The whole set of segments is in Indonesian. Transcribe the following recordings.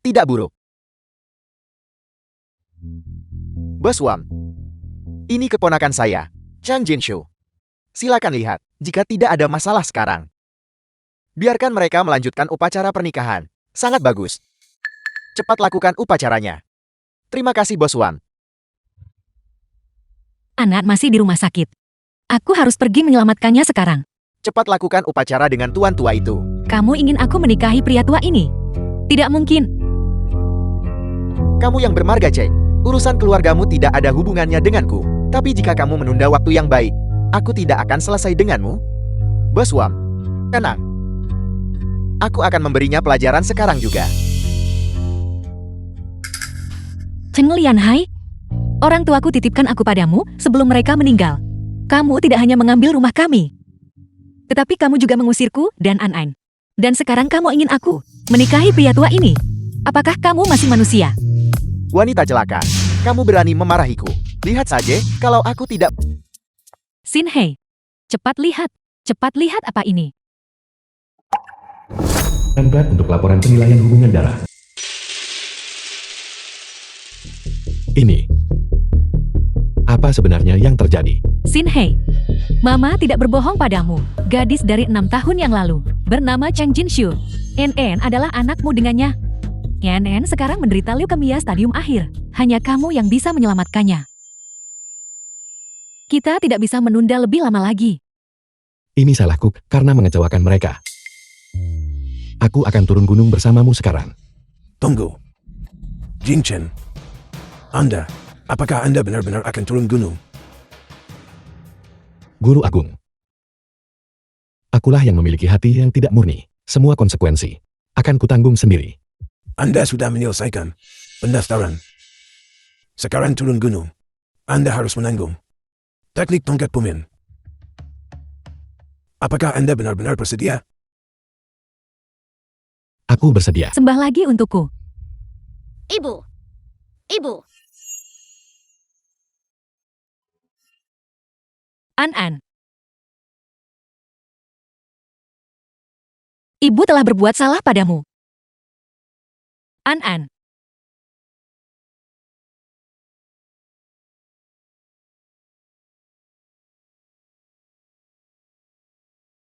tidak buruk. Bos Wang, ini keponakan saya, Chang Jinshu. Silakan lihat, jika tidak ada masalah sekarang. Biarkan mereka melanjutkan upacara pernikahan. Sangat bagus. Cepat lakukan upacaranya. Terima kasih, Bos Wang. Anak masih di rumah sakit. Aku harus pergi menyelamatkannya sekarang. Cepat lakukan upacara dengan tuan tua itu. Kamu ingin aku menikahi pria tua ini? Tidak mungkin. Kamu yang bermarga, Cheng. Urusan keluargamu tidak ada hubungannya denganku. Tapi jika kamu menunda waktu yang baik, aku tidak akan selesai denganmu. Bos Wang, tenang. Aku akan memberinya pelajaran sekarang juga. Cheng Lianhai, orang tuaku titipkan aku padamu sebelum mereka meninggal. Kamu tidak hanya mengambil rumah kami, tetapi kamu juga mengusirku dan An. Dan sekarang kamu ingin aku menikahi pria tua ini. Apakah kamu masih manusia? Wanita celaka, kamu berani memarahiku. Lihat saja, kalau aku tidak... Xin Hei, cepat lihat apa ini. Lambat untuk laporan penilaian hubungan darah. Ini. Apa sebenarnya yang terjadi? Xin Hei, Mama tidak berbohong padamu. Gadis dari 6 tahun yang lalu, bernama Chang Jinshu. NN adalah anakmu dengannya. NN sekarang menderita leukemia stadium akhir. Hanya kamu yang bisa menyelamatkannya. Kita tidak bisa menunda lebih lama lagi. Ini salahku karena mengecewakan mereka. Aku akan turun gunung bersamamu sekarang. Tunggu. Jingchen. Apakah Anda benar-benar akan turun gunung? Guru Agung. Akulah yang memiliki hati yang tidak murni. Semua konsekuensi akan kutanggung sendiri. Anda sudah menyelesaikan pendaftaran. Sekarang turun gunung. Anda harus menanggung. Teknik tongkat pumin. Apakah Anda benar-benar bersedia? Aku bersedia. Sembah lagi untukku. Ibu. An. Ibu telah berbuat salah padamu. An.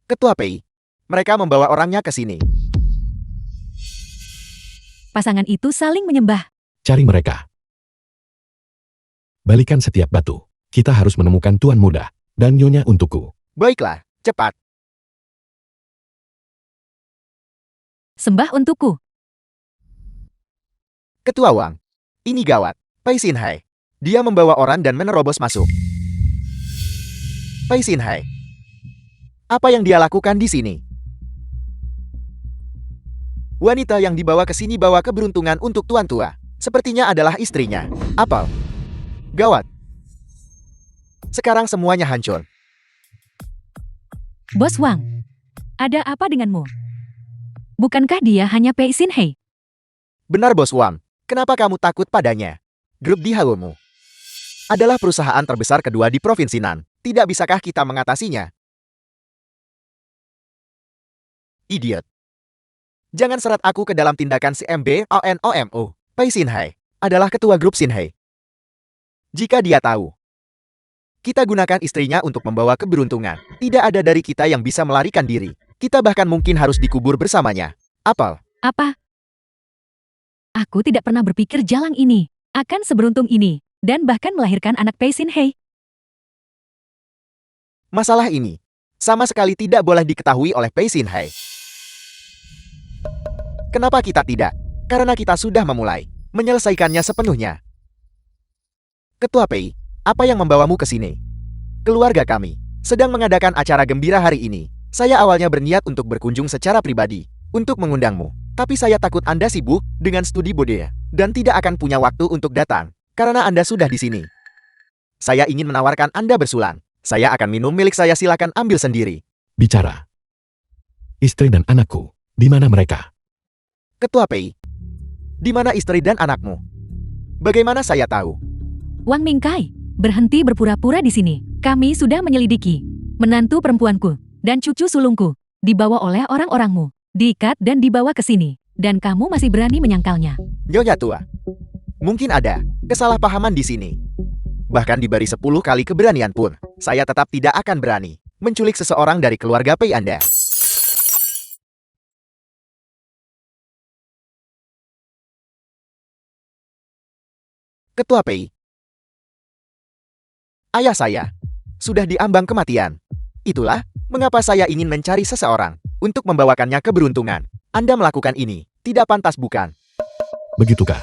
Ketua PI, mereka membawa orangnya ke sini. Pasangan itu saling menyembah. Cari mereka. Balikan setiap batu. Kita harus menemukan tuan muda dan nyonya untukku. Baiklah, cepat. Sembah untukku. Ketua Wang, ini gawat. Pai Xinhai. Dia membawa orang dan menerobos masuk. Pai Xinhai. Apa yang dia lakukan di sini? Wanita yang dibawa ke sini bawa keberuntungan untuk tuan tua. Sepertinya adalah istrinya. Apel. Gawat. Sekarang semuanya hancur. Bos Wang, ada apa denganmu? Bukankah dia hanya Pei Xin Hei? Benar, Bos Wang. Kenapa kamu takut padanya? Grup di Hawomu adalah perusahaan terbesar kedua di Provinsi Nan. Tidak bisakah kita mengatasinya? Idiot. Jangan seret aku ke dalam tindakan CMB ONOMO. Pai Xinhai adalah ketua grup Xinhai. Jika dia tahu, kita gunakan istrinya untuk membawa keberuntungan. Tidak ada dari kita yang bisa melarikan diri. Kita bahkan mungkin harus dikubur bersamanya. Apel. Apa? Aku tidak pernah berpikir jalan ini akan seberuntung ini dan bahkan melahirkan anak Pei Xin Hei. Masalah ini sama sekali tidak boleh diketahui oleh Pei Xinhai. Kenapa kita tidak? Karena kita sudah memulai menyelesaikannya sepenuhnya. Ketua Pei, apa yang membawamu ke sini? Keluarga kami sedang mengadakan acara gembira hari ini. Saya awalnya berniat untuk berkunjung secara pribadi untuk mengundangmu. Tapi saya takut Anda sibuk dengan studi budaya dan tidak akan punya waktu untuk datang karena Anda sudah di sini. Saya ingin menawarkan Anda bersulang. Saya akan minum milik saya, silakan ambil sendiri. Bicara. Istri dan anakku, di mana mereka? Ketua Pei, di mana istri dan anakmu? Bagaimana saya tahu? Wang Mingkai, berhenti berpura-pura di sini. Kami sudah menyelidiki. Menantu perempuanku dan cucu sulungku dibawa oleh orang-orangmu, diikat dan dibawa ke sini. Dan kamu masih berani menyangkalnya. Nyonya tua, mungkin ada kesalahpahaman di sini. Bahkan diberi 10 kali keberanian pun, saya tetap tidak akan berani menculik seseorang dari keluarga Pei Anda. Ketua Pei, ayah saya sudah diambang kematian. Itulah mengapa saya ingin mencari seseorang untuk membawakannya keberuntungan. Anda melakukan ini tidak pantas, bukan? Begitukah?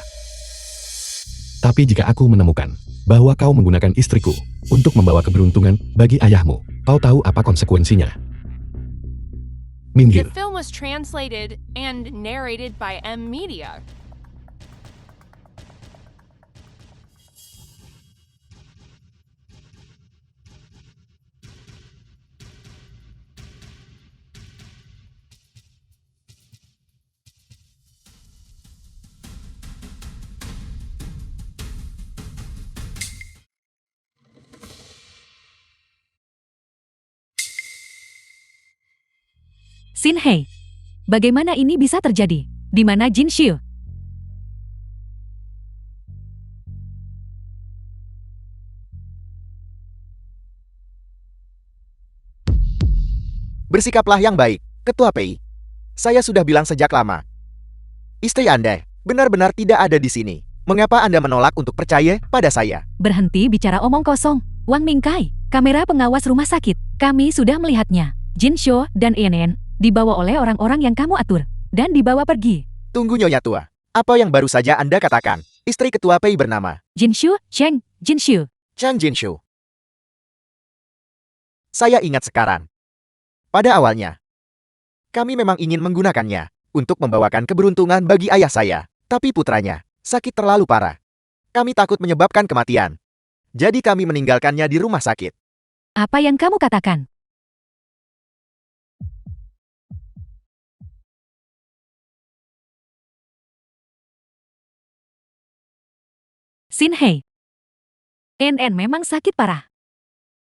Tapi jika aku menemukan bahwa kau menggunakan istriku untuk membawa keberuntungan bagi ayahmu, kau tahu apa konsekuensinya? Minggir. The film was translated and narrated by M Media. Shin Hei, bagaimana ini bisa terjadi? Di mana Jin Xiu? Bersikaplah yang baik, Ketua Pei. Saya sudah bilang sejak lama. Istri Anda benar-benar tidak ada di sini. Mengapa Anda menolak untuk percaya pada saya? Berhenti bicara omong kosong. Wang Mingkai, kamera pengawas rumah sakit. Kami sudah melihatnya. Jin Xiu dan Enen dibawa oleh orang-orang yang kamu atur dan dibawa pergi. Tunggu, Nyonya tua. Apa yang baru saja Anda katakan? Istri Ketua Pei bernama Jin Xiu, Cheng, Jin Xiu. Chang Jinshu. Saya ingat sekarang. Pada awalnya, kami memang ingin menggunakannya untuk membawakan keberuntungan bagi ayah saya. Tapi putranya sakit terlalu parah. Kami takut menyebabkan kematian. Jadi kami meninggalkannya di rumah sakit. Apa yang kamu katakan? Shin Hei, Enen memang sakit parah.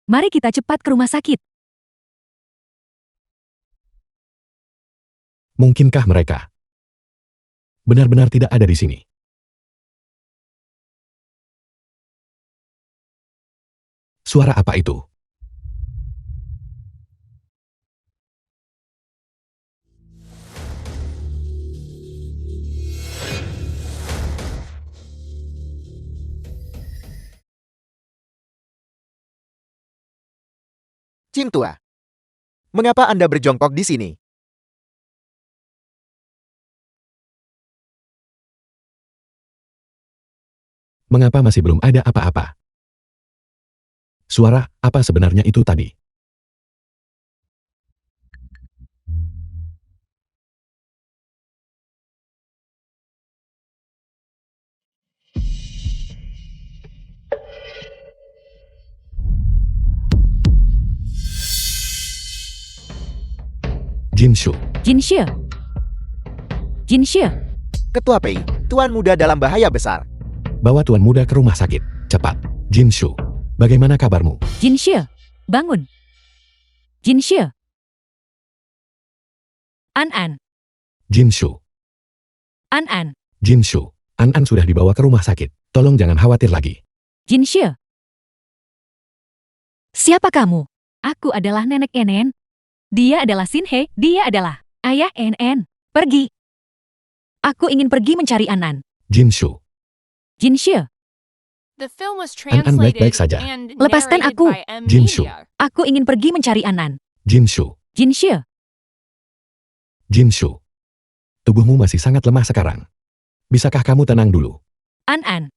Mari kita cepat ke rumah sakit. Mungkinkah mereka benar-benar tidak ada di sini? Suara apa itu? Jin tua, mengapa Anda berjongkok di sini? Mengapa masih belum ada apa-apa? Suara apa sebenarnya itu tadi? Jinshu, Jin Xiu. Jin Xiu, Ketua Pei, Tuan muda dalam bahaya besar. bawa tuan muda ke rumah sakit. Cepat. Jinshu, bagaimana kabarmu? Jin Xiu, bangun. Jin Xiu. An-an, Jinshu, An-an, Jinshu. An-an sudah dibawa ke rumah sakit. Tolong jangan khawatir lagi. Jin Xiu. Siapa kamu? Aku adalah nenek Enen. Dia adalah Shin Hei, dia adalah ayah Enen. Pergi. Aku ingin pergi mencari An-an. Jinshu, Jin Xiu, The film was An-an baik-baik translated saja. and Lepaskan narrated aku. by M Jinshu. Media. aku ingin pergi mencari An-an. Jinshu, Jin Xiu, Jinshu. Tubuhmu masih sangat lemah sekarang. Bisakah kamu tenang dulu? An-an.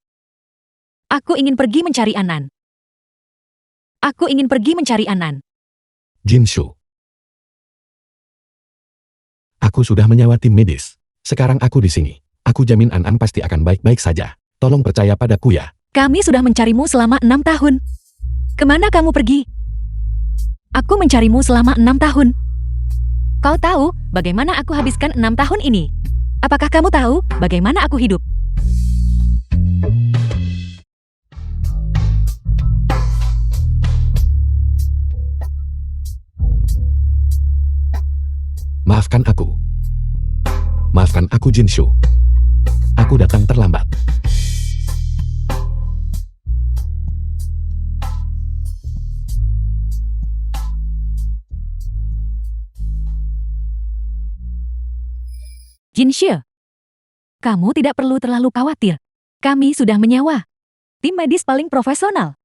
Aku ingin pergi mencari An-an. Aku ingin pergi mencari An-an. Jinshu. Aku sudah menyewa tim medis. Sekarang aku di sini. Aku jamin An-an pasti akan baik-baik saja. Tolong percaya padaku ya. Kami sudah mencarimu selama 6 tahun. Kemana kamu pergi? Aku mencarimu selama 6 tahun. Kau tahu bagaimana aku habiskan 6 tahun ini? Apakah kamu tahu bagaimana aku hidup? Maafkan aku. Maafkan aku Jinshu. Aku datang terlambat. Jinshu, kamu tidak perlu terlalu khawatir. Kami sudah menyewa tim medis paling profesional.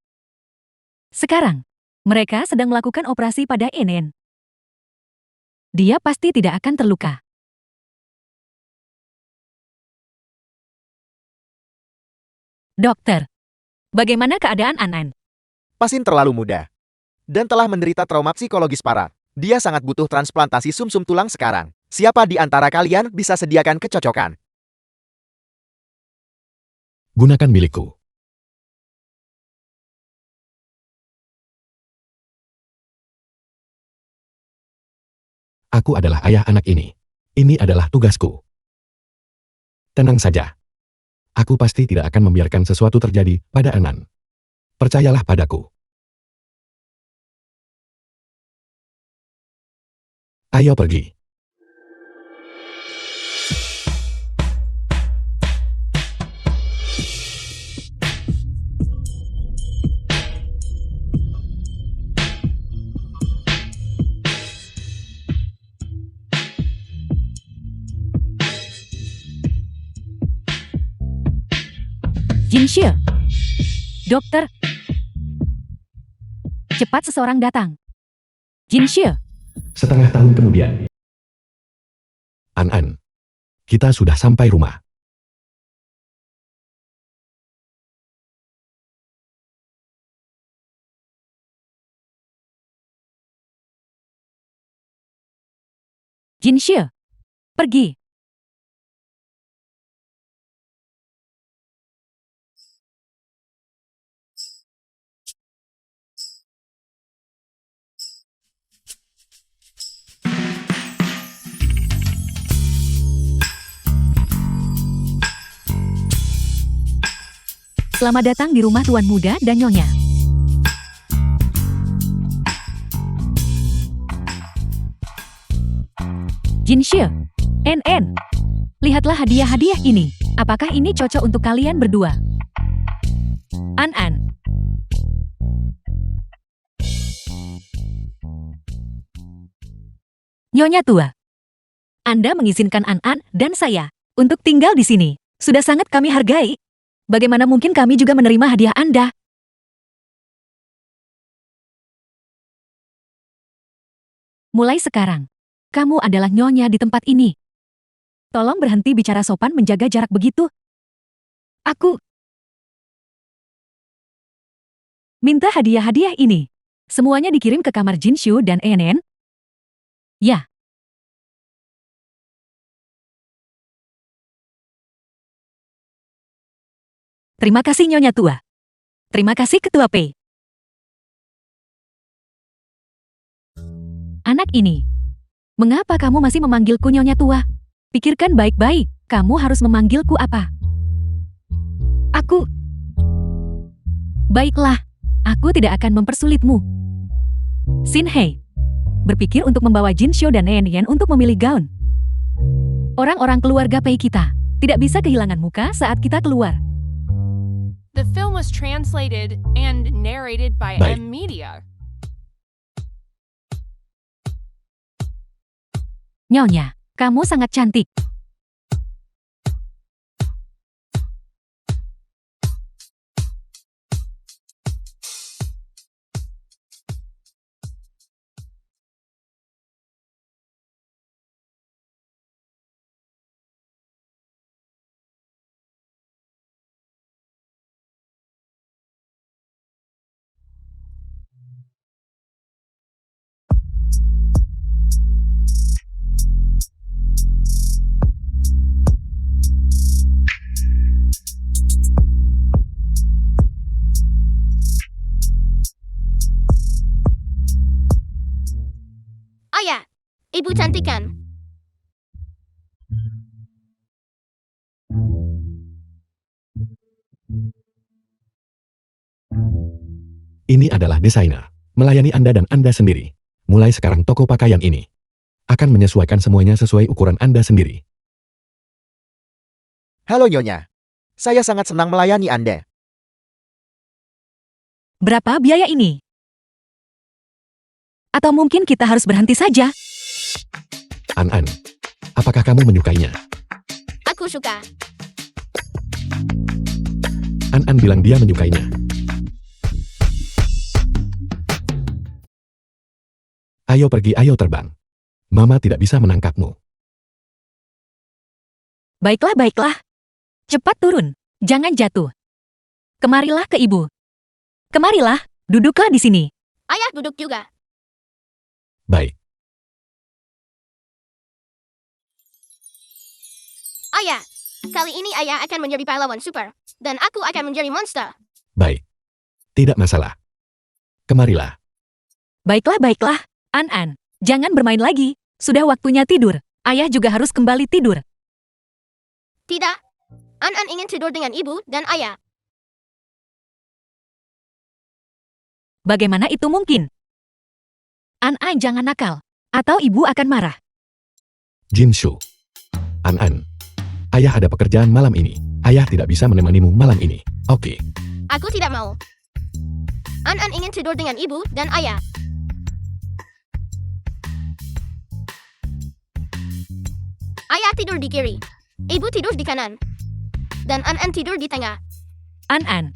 Sekarang, mereka sedang melakukan operasi pada Enen. Dia pasti tidak akan terluka. Dokter, bagaimana keadaan An-An? Pasien terlalu muda dan telah menderita trauma psikologis parah. Dia sangat butuh transplantasi sumsum tulang sekarang. Siapa di antara kalian bisa sediakan kecocokan? Gunakan milikku. Aku adalah ayah anak ini. Ini adalah tugasku. Tenang saja. Aku pasti tidak akan membiarkan sesuatu terjadi pada An-An. Percayalah padaku. Ayo pergi. Jinshu, dokter, cepat seseorang datang. Jinshu, Setengah tahun kemudian. An-An, kita sudah sampai rumah. Jinshu, pergi. Selamat datang di rumah Tuan Muda dan Nyonya. Jinshu, En, lihatlah hadiah-hadiah ini. Apakah ini cocok untuk kalian berdua? An-An. Nyonya tua, Anda mengizinkan An-An dan saya untuk tinggal di sini. Sudah sangat kami hargai. Bagaimana mungkin kami juga menerima hadiah Anda? Mulai sekarang, kamu adalah nyonya di tempat ini. Tolong berhenti bicara sopan menjaga jarak begitu. Aku minta hadiah-hadiah ini. Semuanya dikirim ke kamar Jinshu dan Enen. Ya. Terima kasih Nyonya Tua. Terima kasih Ketua P. Anak ini, mengapa kamu masih memanggilku Nyonya Tua? Pikirkan baik-baik, kamu harus memanggilku apa? Aku... Baiklah, aku tidak akan mempersulitmu. Shin-hei, berpikir untuk membawa Jinshu dan Nen untuk memilih gaun. Orang-orang keluarga Pei kita tidak bisa kehilangan muka saat kita keluar. The film was translated and narrated by Baik. M Media. Nyonya, kamu sangat cantik. Ayah, ibu cantik kan? Ini adalah desainer. Melayani Anda dan Anda sendiri. Mulai sekarang toko pakaian ini akan menyesuaikan semuanya sesuai ukuran Anda sendiri. Halo Nyonya. Saya sangat senang melayani Anda. Berapa biaya ini? Atau mungkin kita harus berhenti saja? An-an, apakah kamu menyukainya? Aku suka. An-an bilang dia menyukainya. Ayo pergi, ayo terbang. Mama tidak bisa menangkapmu. Baiklah, baiklah. Cepat turun. Jangan jatuh. Kemarilah ke ibu. Kemarilah, duduklah di sini. Ayah duduk juga. Baik, Ayah, kali ini ayah akan menjadi pahlawan super. Dan aku akan menjadi monster. baik. Tidak masalah. Kemarilah. Baiklah, baiklah. An-an, jangan bermain lagi. Sudah waktunya tidur. Ayah juga harus kembali tidur. Tidak. An-an ingin tidur dengan ibu dan ayah. Bagaimana itu mungkin? An-an jangan nakal. Atau ibu akan marah. Jinshu. An-an. Ayah ada pekerjaan malam ini. Ayah tidak bisa menemanimu malam ini. Oke. Aku tidak mau. An-an ingin tidur dengan ibu dan ayah. Ayah tidur di kiri. Ibu tidur di kanan. Dan An-an tidur di tengah. An-an,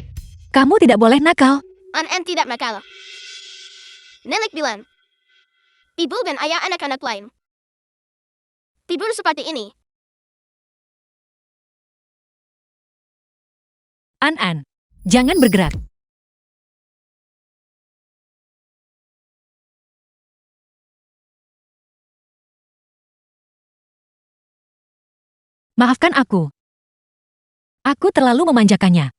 kamu tidak boleh nakal. An-an tidak nakal. Nenek bilang, ibu dan ayah anak-anak lain tidur seperti ini. An-an, jangan bergerak. Maafkan aku. Aku terlalu memanjakannya.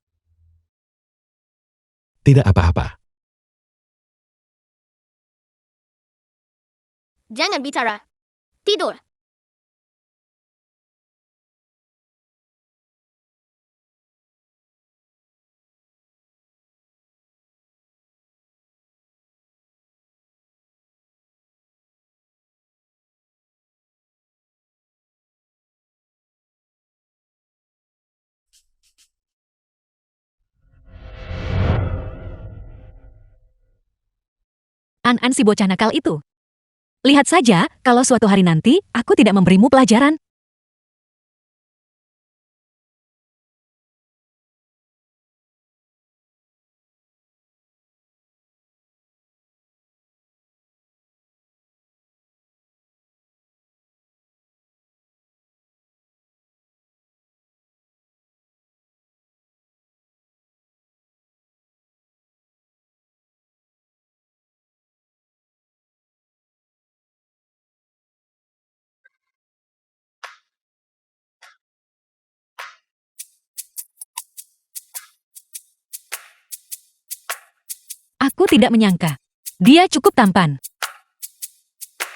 Tidak apa-apa. Jangan bicara. Tidur. An-an si bocah nakal itu. Lihat saja, kalau suatu hari nanti, aku tidak memberimu pelajaran. Aku tidak menyangka. Dia cukup tampan.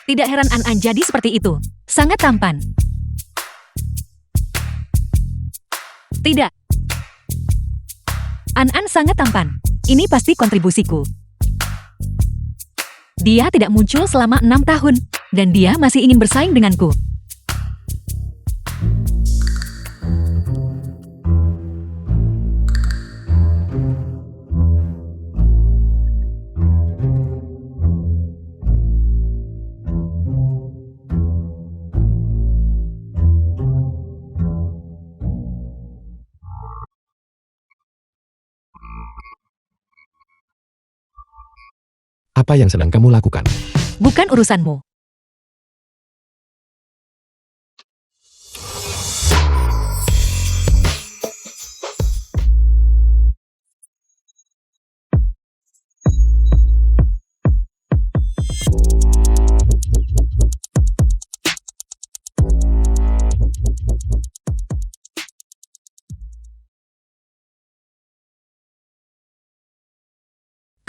Tidak heran An-an jadi seperti itu. Sangat tampan. Tidak. An-an sangat tampan. Ini pasti kontribusiku. Dia tidak muncul selama 6 tahun. Dan dia masih ingin bersaing denganku. Apa yang sedang kamu lakukan? Bukan urusanmu.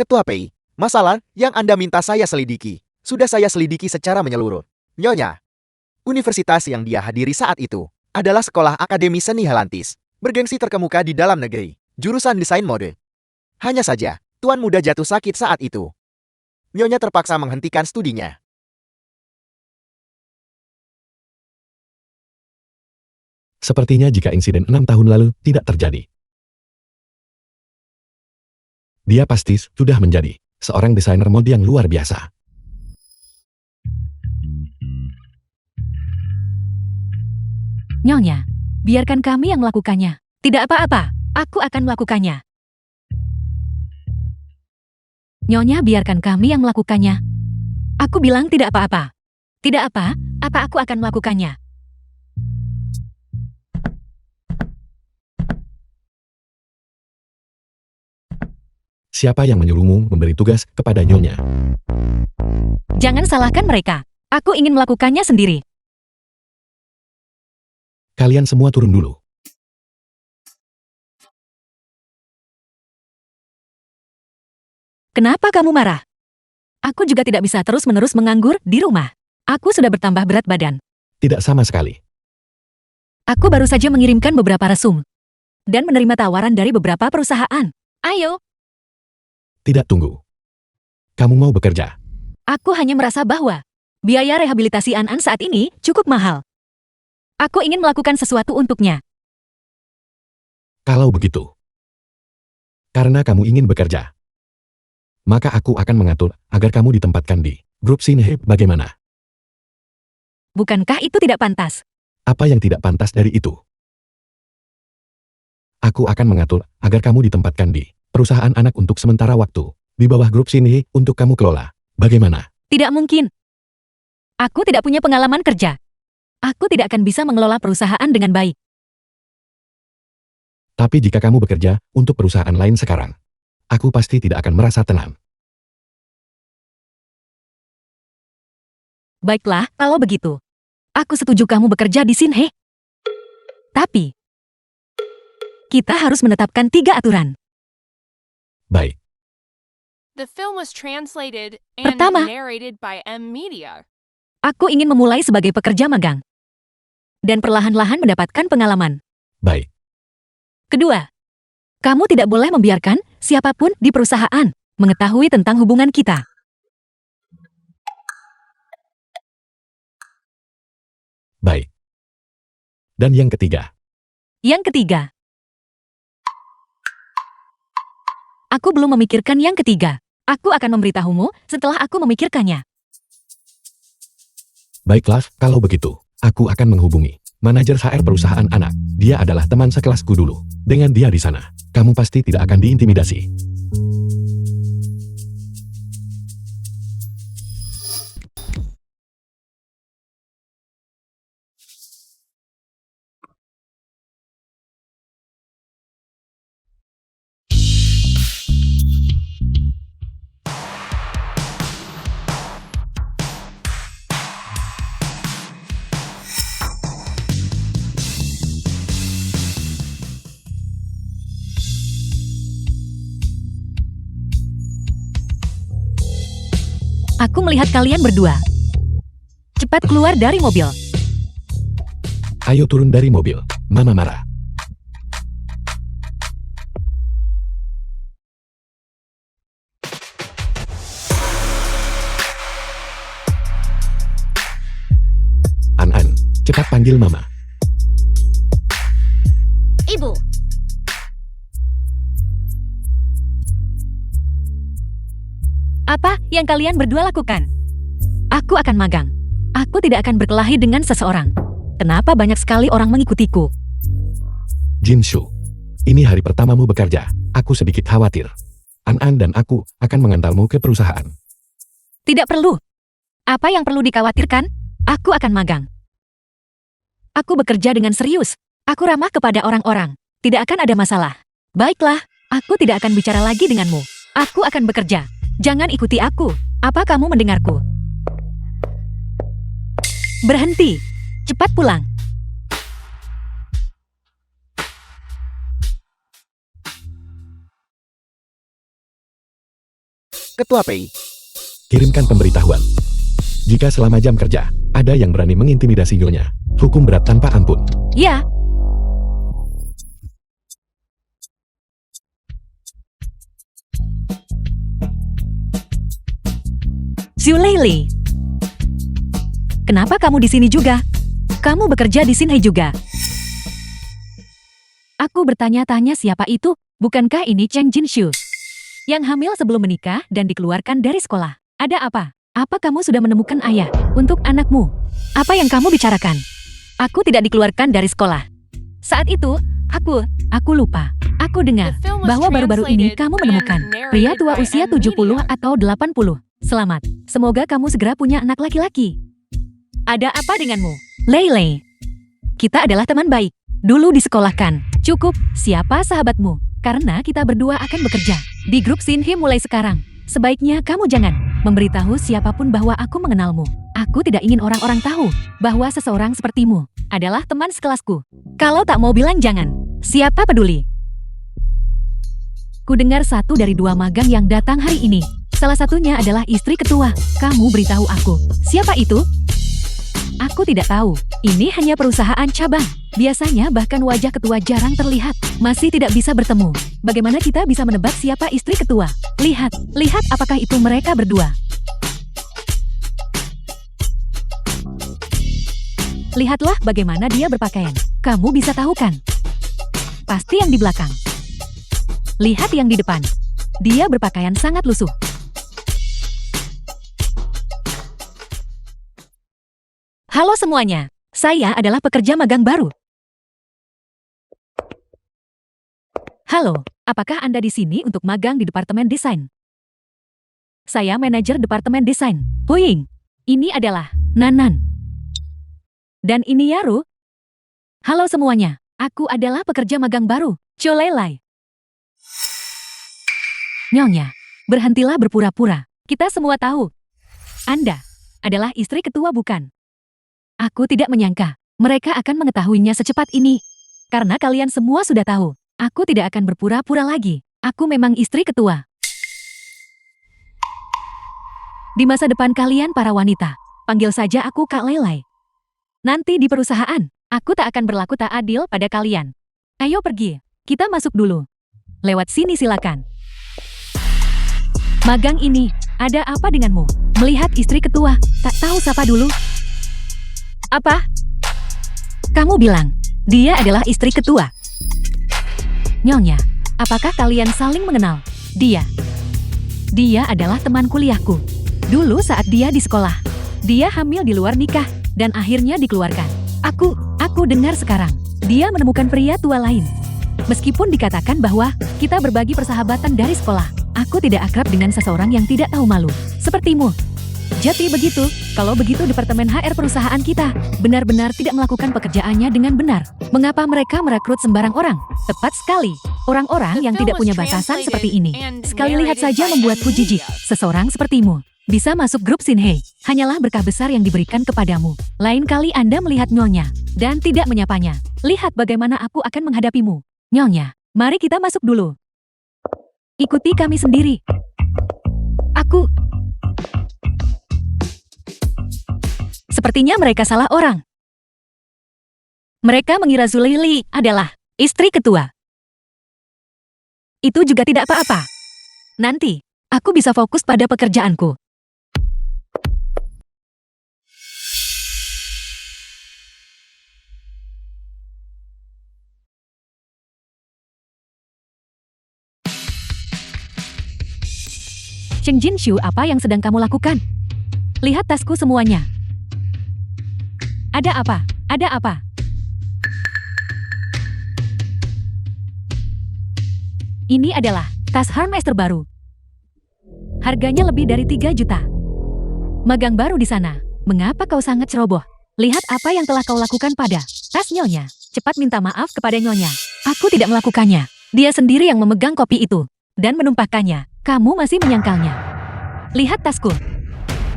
Ketua Pei, masalah yang Anda minta saya selidiki, sudah saya selidiki secara menyeluruh. Nyonya, universitas yang dia hadiri saat itu adalah Sekolah Akademi Seni Helantis, bergengsi terkemuka di dalam negeri, jurusan desain mode. Hanya saja, tuan muda jatuh sakit saat itu. Nyonya terpaksa menghentikan studinya. Sepertinya jika insiden 6 tahun lalu tidak terjadi. Dia pasti sudah menjadi seorang desainer mode yang luar biasa. Nyonya, biarkan kami yang melakukannya. Tidak apa-apa, aku akan melakukannya. Nyonya, biarkan kami yang melakukannya. Aku bilang tidak apa-apa. Tidak apa aku akan melakukannya. Siapa yang menyuruhmu memberi tugas kepada Nyonya? Jangan salahkan mereka. Aku ingin melakukannya sendiri. Kalian semua turun dulu. Kenapa kamu marah? Aku juga tidak bisa terus-menerus menganggur di rumah. Aku sudah bertambah berat badan. Tidak sama sekali. Aku baru saja mengirimkan beberapa resum dan menerima tawaran dari beberapa perusahaan. Ayo, Tidak, tunggu. Kamu mau bekerja. aku hanya merasa bahwa biaya rehabilitasi An-An saat ini cukup mahal. Aku ingin melakukan sesuatu untuknya. Kalau begitu. Karena kamu ingin bekerja. Maka aku akan mengatur agar kamu ditempatkan di grup Sinhe. Bagaimana? Bukankah itu tidak pantas? Apa yang tidak pantas dari itu? Aku akan mengatur agar kamu ditempatkan di perusahaan anak untuk sementara waktu, di bawah grup Sinhe untuk kamu kelola. Bagaimana? Tidak mungkin. Aku tidak punya pengalaman kerja. Aku tidak akan bisa mengelola perusahaan dengan baik. Tapi jika kamu bekerja untuk perusahaan lain sekarang, aku pasti tidak akan merasa tenang. Baiklah, kalau begitu. Aku setuju kamu bekerja di Sinhe. Tapi, kita harus menetapkan 3 aturan. Baik. The film was translated and Pertama. narrated by M Media. Aku ingin memulai sebagai pekerja magang. Dan perlahan-lahan mendapatkan pengalaman. Baik. Kedua, kamu tidak boleh membiarkan siapapun di perusahaan mengetahui tentang hubungan kita. Baik. Dan yang ketiga, Yang ketiga, aku belum memikirkan yang ketiga. Aku akan memberitahumu setelah aku memikirkannya. baiklah, kalau begitu, aku akan menghubungi manajer HR perusahaan anak. Dia adalah teman sekelasku dulu. Dengan dia di sana, kamu pasti tidak akan diintimidasi. Aku melihat kalian berdua. Cepat keluar dari mobil. Ayo turun dari mobil, Mama marah. An-An, cepat panggil Mama. Ibu, Apa yang kalian berdua lakukan? Aku akan magang. Aku tidak akan berkelahi dengan seseorang. Kenapa banyak sekali orang mengikutiku? Jinshu, ini hari pertamamu bekerja. Aku sedikit khawatir. An-An dan aku akan mengantarmu ke perusahaan. Tidak perlu. Apa yang perlu dikhawatirkan? Aku akan magang. Aku bekerja dengan serius. Aku ramah kepada orang-orang. Tidak akan ada masalah. Baiklah, aku tidak akan bicara lagi denganmu. Aku akan bekerja. Jangan ikuti aku. Apa kamu mendengarku? Berhenti. Cepat pulang. Ketua Pei, Kirimkan pemberitahuan. Jika selama jam kerja, ada yang berani mengintimidasi Nyonya, hukum berat tanpa ampun. Ya, Zuleili. Kenapa kamu di sini juga? Kamu bekerja di Sinhe juga. Aku bertanya-tanya siapa itu, bukankah ini Cheng Jinshu? Yang hamil sebelum menikah dan dikeluarkan dari sekolah. Ada apa? Apa kamu sudah menemukan ayah untuk anakmu? Apa yang kamu bicarakan? Aku tidak dikeluarkan dari sekolah. Saat itu, aku lupa. Aku dengar The film was bahwa baru-baru ini translated kamu and menemukan narrated pria tua by usia N 70 Media. atau 80. Selamat. Semoga kamu segera punya anak laki-laki. Ada apa denganmu? Lei. Kita adalah teman baik. Dulu disekolahkan. Cukup, siapa sahabatmu? Karena kita berdua akan bekerja di grup Shinhe mulai sekarang. Sebaiknya kamu jangan memberitahu siapapun bahwa aku mengenalmu. Aku tidak ingin orang-orang tahu bahwa seseorang sepertimu adalah teman sekelasku. Kalau tak mau bilang jangan. Siapa peduli? Ku dengar satu dari 2 magang yang datang hari ini. Salah satunya adalah istri ketua. Kamu beritahu aku. Siapa itu? Aku tidak tahu. Ini hanya perusahaan cabang. Biasanya bahkan wajah ketua jarang terlihat. Masih tidak bisa bertemu. Bagaimana kita bisa menebak siapa istri ketua? Lihat apakah itu mereka berdua. Lihatlah bagaimana dia berpakaian. Kamu bisa tahu kan? Pasti yang di belakang. Lihat yang di depan. Dia berpakaian sangat lusuh. Halo semuanya, saya adalah pekerja magang baru. Halo, apakah Anda di sini untuk magang di Departemen Desain? Saya manajer Departemen Desain, Puying. Ini adalah Nanan. Dan ini Yaru. Halo semuanya, aku adalah pekerja magang baru, Cholelai. Nyonya, berhentilah berpura-pura. Kita semua tahu. Anda adalah istri ketua bukan? Aku tidak menyangka mereka akan mengetahuinya secepat ini. Karena kalian semua sudah tahu, aku tidak akan berpura-pura lagi. Aku memang istri ketua. Di masa depan kalian para wanita, panggil saja aku Kak Lelai. Nanti di perusahaan, aku tak akan berlaku tak adil pada kalian. Ayo pergi, kita masuk dulu. Lewat sini silakan. Magang ini, ada apa denganmu? Melihat istri ketua, tak tahu siapa dulu. Apa? Kamu bilang, dia adalah istri ketua. Nyonya, apakah kalian saling mengenal? Dia adalah teman kuliahku. Dulu saat dia di sekolah, dia hamil di luar nikah, dan akhirnya dikeluarkan. Aku dengar sekarang, dia menemukan pria tua lain. Meskipun dikatakan bahwa kita berbagi persahabatan dari sekolah, aku tidak akrab dengan seseorang yang tidak tahu malu, sepertimu. Jadi begitu, kalau begitu Departemen HR perusahaan kita benar-benar tidak melakukan pekerjaannya dengan benar. Mengapa mereka merekrut sembarang orang? Tepat sekali, orang-orang yang tidak punya batasan seperti ini. Sekali lihat saja membuatku jijik. Seseorang sepertimu bisa masuk grup Shinhe, hanyalah berkah besar yang diberikan kepadamu. Lain kali Anda melihat Nyonya dan tidak menyapanya. Lihat bagaimana aku akan menghadapimu. Nyonya, mari kita masuk dulu. Ikuti kami sendiri. Sepertinya mereka salah orang. Mereka mengira Zulili adalah istri ketua. Itu juga tidak apa-apa. Nanti, aku bisa fokus pada pekerjaanku. Cheng Jinshu, apa yang sedang kamu lakukan? Lihat tasku semuanya. Ada apa? Ada apa? Ini adalah tas Hermes terbaru. Harganya lebih dari 3 juta. Magang baru di sana. Mengapa kau sangat ceroboh? Lihat apa yang telah kau lakukan pada tas Nyonya. Cepat minta maaf kepada Nyonya. Aku tidak melakukannya. Dia sendiri yang memegang kopi itu dan menumpahkannya. Kamu masih menyangkalnya. Lihat tasku.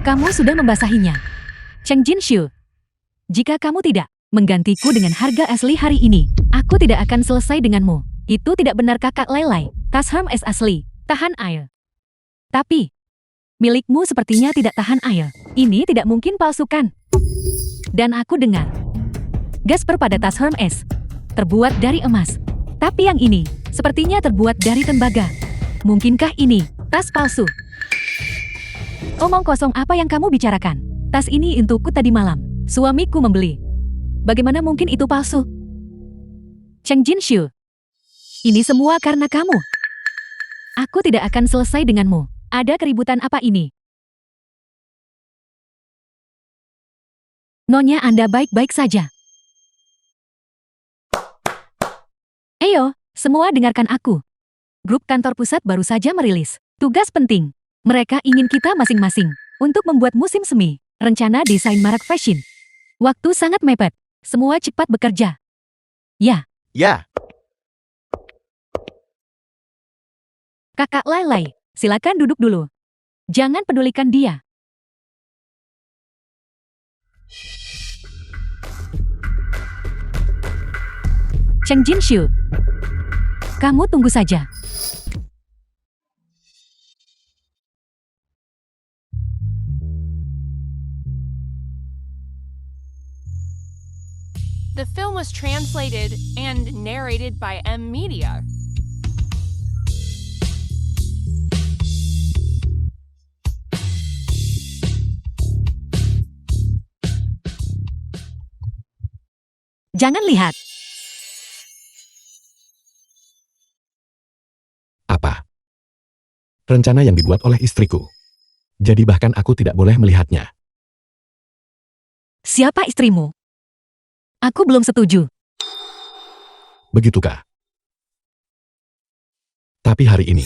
Kamu sudah membasahinya. Cheng Jinshu. Jika kamu tidak menggantiku dengan harga asli hari ini, aku tidak akan selesai denganmu. Itu tidak benar Kakak Lelai. Tas Hermes asli, tahan air. Tapi, milikmu sepertinya tidak tahan air. Ini tidak mungkin palsukan. Dan aku dengar, gasper pada tas Hermes terbuat dari emas. Tapi yang ini, sepertinya terbuat dari tembaga. Mungkinkah ini tas palsu? Omong kosong, apa yang kamu bicarakan? Tas ini untukku tadi malam. Suamiku membeli. Bagaimana mungkin itu palsu? Cheng Jinshu, Ini semua karena kamu. Aku tidak akan selesai denganmu. Ada keributan apa ini? Nyonya, Anda baik-baik saja. Ayo, semua dengarkan aku. Grup kantor pusat baru saja merilis tugas penting. Mereka ingin kita masing-masing untuk membuat musim semi, rencana desain marak fashion. Waktu sangat mepet. Semua cepat bekerja. Ya, Ya, Kakak Lailai, silakan duduk dulu. Jangan pedulikan dia. Cheng Jinshu, kamu tunggu saja. The film was translated and narrated by M Media. Jangan lihat. Apa? Rencana yang dibuat oleh istriku. Jadi bahkan aku tidak boleh melihatnya. Siapa istrimu? Aku belum setuju. Begitukah? Tapi hari ini,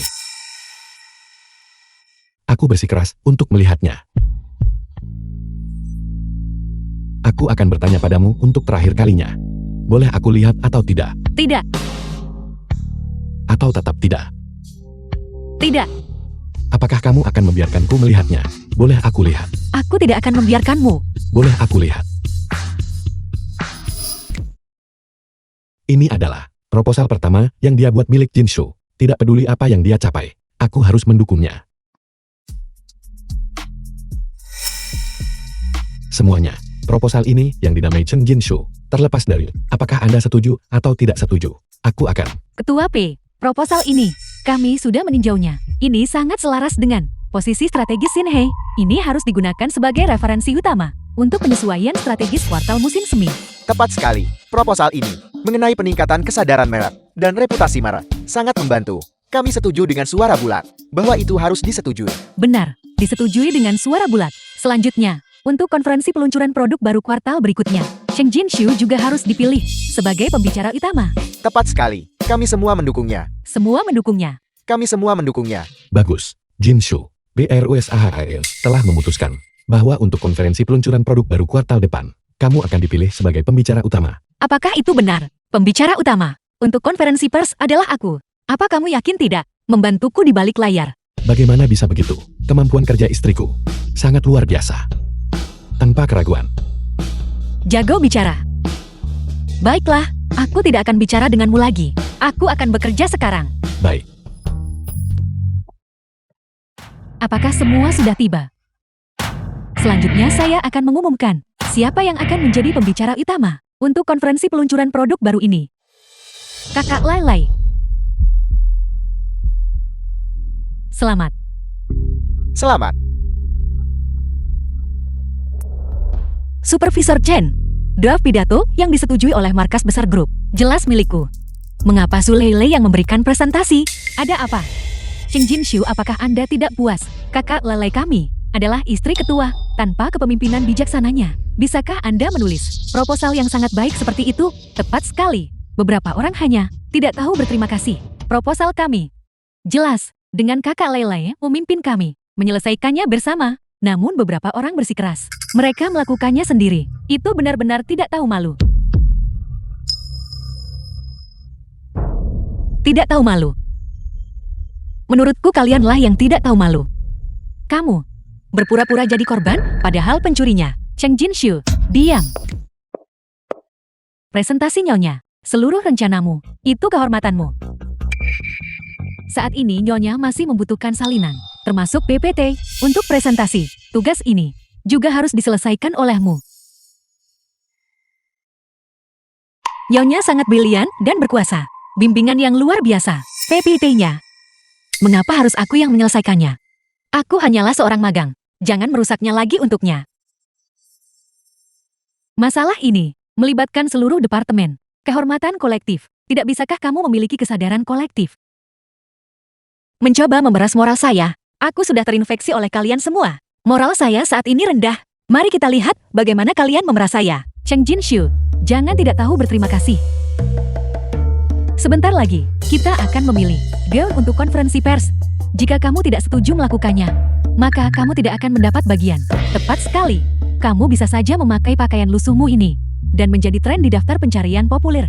aku bersikeras untuk melihatnya. Aku akan bertanya padamu untuk terakhir kalinya. Boleh aku lihat atau tidak? Tidak, Atau tetap tidak? tidak. Apakah kamu akan membiarkanku melihatnya? Boleh aku lihat? Aku tidak akan membiarkanmu. Boleh aku lihat? Ini adalah proposal pertama yang dia buat milik Jinshu. Tidak peduli apa yang dia capai, aku harus mendukungnya. Semuanya, proposal ini yang dinamai Cheng Jinshu. Terlepas dari apakah Anda setuju atau tidak setuju, aku akan. Ketua P, proposal ini, kami sudah meninjaunya. Ini sangat selaras dengan posisi strategis Shinhei. Ini harus digunakan sebagai referensi utama untuk penyesuaian strategis kuartal musim semi. tepat sekali. Proposal ini mengenai peningkatan kesadaran merek dan reputasi merek sangat membantu. Kami setuju dengan suara bulat bahwa itu harus disetujui. Benar, disetujui dengan suara bulat. Selanjutnya, untuk konferensi peluncuran produk baru kuartal berikutnya, Cheng Jinshu juga harus dipilih sebagai pembicara utama. Tepat sekali. Kami semua mendukungnya. Semua mendukungnya. Kami semua mendukungnya. Bagus, Jinshu, BRUSAHL telah memutuskan bahwa untuk konferensi peluncuran produk baru kuartal depan, kamu akan dipilih sebagai pembicara utama. Apakah itu benar? Pembicara utama untuk konferensi pers adalah aku. Apa kamu yakin tidak? Membantuku di balik layar. Bagaimana bisa begitu? Kemampuan kerja istriku sangat luar biasa. Tanpa keraguan. Jago bicara. Baiklah, aku tidak akan bicara denganmu lagi. Aku akan bekerja sekarang. Baik, Apakah semua sudah tiba? Selanjutnya saya akan mengumumkan siapa yang akan menjadi pembicara utama untuk konferensi peluncuran produk baru ini. Kakak Lailai. Selamat. Selamat. Supervisor Chen. Draft pidato yang disetujui oleh markas besar grup. Jelas milikku. Mengapa Su Leilei yang memberikan presentasi? Ada apa? Cheng Jinshu, apakah Anda tidak puas? Kakak Leilei kami adalah istri ketua. Tanpa kepemimpinan bijaksananya, bisakah Anda menulis proposal yang sangat baik seperti itu? Tepat sekali. Beberapa orang hanya tidak tahu berterima kasih. Proposal kami jelas. Dengan kakak Leilei memimpin kami menyelesaikannya bersama. Namun beberapa orang bersikeras. Mereka melakukannya sendiri. Itu benar-benar tidak tahu malu. Tidak tahu malu. Menurutku kalianlah yang tidak tahu malu. Kamu berpura-pura jadi korban, padahal pencurinya. Cheng Jinshu, diam. Presentasi Nyonya, seluruh rencanamu, itu kehormatanmu. Saat ini Nyonya masih membutuhkan salinan, termasuk PPT, untuk presentasi. Tugas ini juga harus diselesaikan olehmu. Nyonya sangat brilian dan berkuasa. Bimbingan yang luar biasa. PPT-nya. Mengapa harus aku yang menyelesaikannya? Aku hanyalah seorang magang. Jangan merusaknya lagi untuknya. Masalah ini melibatkan seluruh departemen. Kehormatan kolektif Tidak bisakah kamu memiliki kesadaran kolektif? Mencoba memeras moral saya, aku sudah terinfeksi oleh kalian semua. Moral saya saat ini rendah. Mari kita lihat bagaimana kalian memeras saya. Cheng Jinshu, jangan tidak tahu berterima kasih. Sebentar lagi, kita akan memilih gaun untuk konferensi pers. Jika kamu tidak setuju melakukannya, maka kamu tidak akan mendapat bagian. Tepat sekali. Kamu bisa saja memakai pakaian lusuhmu ini dan menjadi tren di daftar pencarian populer.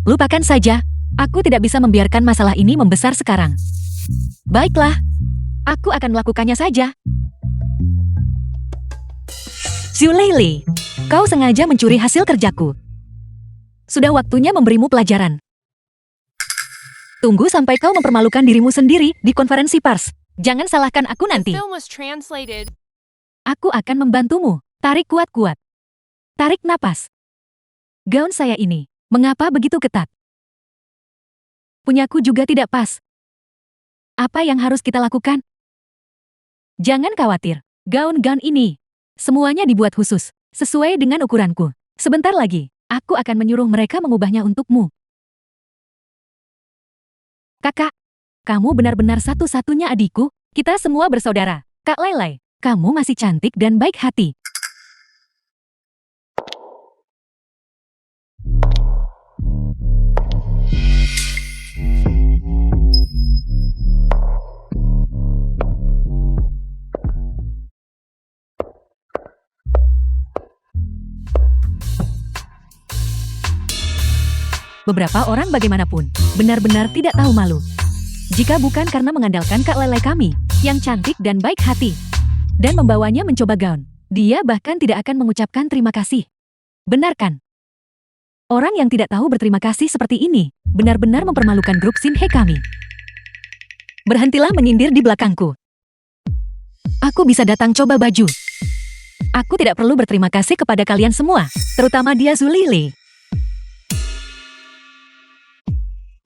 Lupakan saja, aku tidak bisa membiarkan masalah ini membesar sekarang. Baiklah, aku akan melakukannya saja. Zhu Leili, kau sengaja mencuri hasil kerjaku. Sudah waktunya memberimu pelajaran. Tunggu sampai kau mempermalukan dirimu sendiri di konferensi pers. Jangan salahkan aku The nanti. film was translated. Aku akan membantumu. Tarik kuat-kuat. Tarik napas. Gaun saya ini, mengapa begitu ketat? Punyaku juga tidak pas. Apa yang harus kita lakukan? Jangan khawatir. Gaun-gaun ini, semuanya dibuat khusus, sesuai dengan ukuranku. Sebentar lagi, aku akan menyuruh mereka mengubahnya untukmu. Kakak, kamu benar-benar satu-satunya adikku. Kita semua bersaudara. Kak Lelai, kamu masih cantik dan baik hati. Beberapa orang bagaimanapun, benar-benar tidak tahu malu. Jika bukan karena mengandalkan Kak Lelai kami, yang cantik dan baik hati, dan membawanya mencoba gaun, dia bahkan tidak akan mengucapkan terima kasih. Benar kan? Orang yang tidak tahu berterima kasih seperti ini, benar-benar mempermalukan grup Shinhe kami. Berhentilah menyindir di belakangku. Aku bisa datang coba baju. Aku tidak perlu berterima kasih kepada kalian semua, terutama dia Zhu Leili.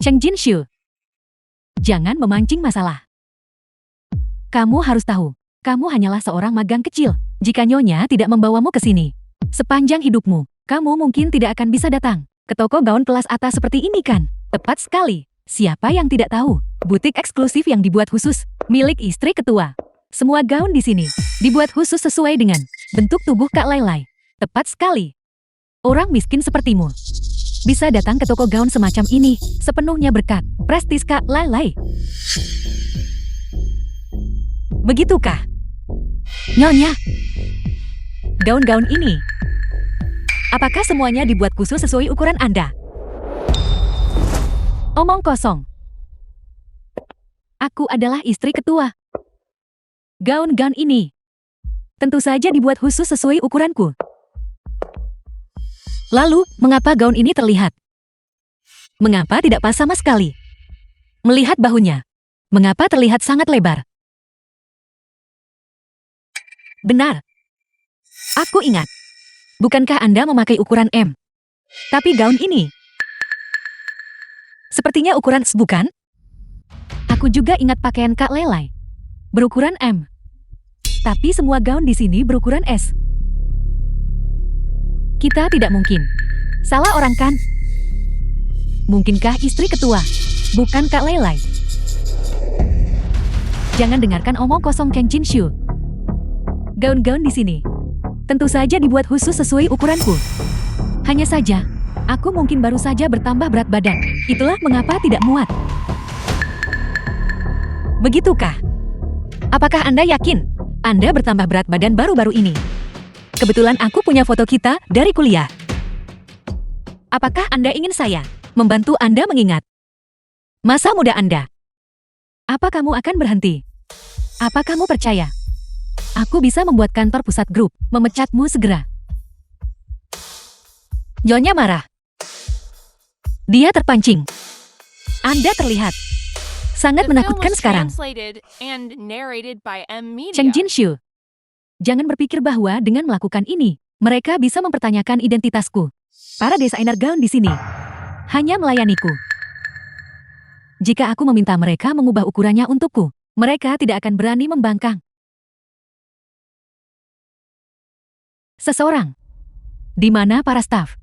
Cheng Jinshu, jangan memancing masalah. Kamu harus tahu, kamu hanyalah seorang magang kecil. Jika Nyonya tidak membawamu ke sini, sepanjang hidupmu, kamu mungkin tidak akan bisa datang ke toko gaun kelas atas seperti ini kan? Tepat sekali. Siapa yang tidak tahu? Butik eksklusif yang dibuat khusus, milik istri ketua. Semua gaun di sini dibuat khusus sesuai dengan bentuk tubuh Kak Lelai. Tepat sekali. Orang miskin sepertimu bisa datang ke toko gaun semacam ini sepenuhnya berkat prestis Kak Lelai. Begitukah? Nyonya, gaun-gaun ini, apakah semuanya dibuat khusus sesuai ukuran Anda? Omong kosong. Aku adalah istri ketua. Gaun-gaun ini tentu saja dibuat khusus sesuai ukuranku. Lalu, mengapa gaun ini terlihat? Mengapa tidak pas sama sekali? Melihat bahunya, mengapa terlihat sangat lebar? Benar. Aku ingat. Bukankah Anda memakai ukuran M? Tapi gaun ini sepertinya ukuran S, bukan? Aku juga ingat pakaian Kak Lelai berukuran M. Tapi semua gaun di sini berukuran S. Kita tidak mungkin. Salah orang kan? Mungkinkah istri ketua? Bukan Kak Lelai. Jangan dengarkan omong kosong Cheng Jinshu. Gaun-gaun di sini tentu saja dibuat khusus sesuai ukuranku. Hanya saja, aku mungkin baru saja bertambah berat badan. Itulah mengapa tidak muat. Begitukah? Apakah Anda yakin Anda bertambah berat badan baru-baru ini? Kebetulan aku punya foto kita dari kuliah. Apakah Anda ingin saya membantu Anda mengingat masa muda Anda? Apa kamu akan berhenti? Apa kamu percaya? Aku bisa membuat kantor pusat grup memecatmu segera. Nyonya marah. Dia terpancing. Anda terlihat sangat The film menakutkan was sekarang. translated and narrated by M Media. Cheng Jinshu, jangan berpikir bahwa dengan melakukan ini, mereka bisa mempertanyakan identitasku. Para desainer gaun di sini hanya melayaniku. Jika aku meminta mereka mengubah ukurannya untukku, mereka tidak akan berani membangkang. Seseorang. Di mana para staf?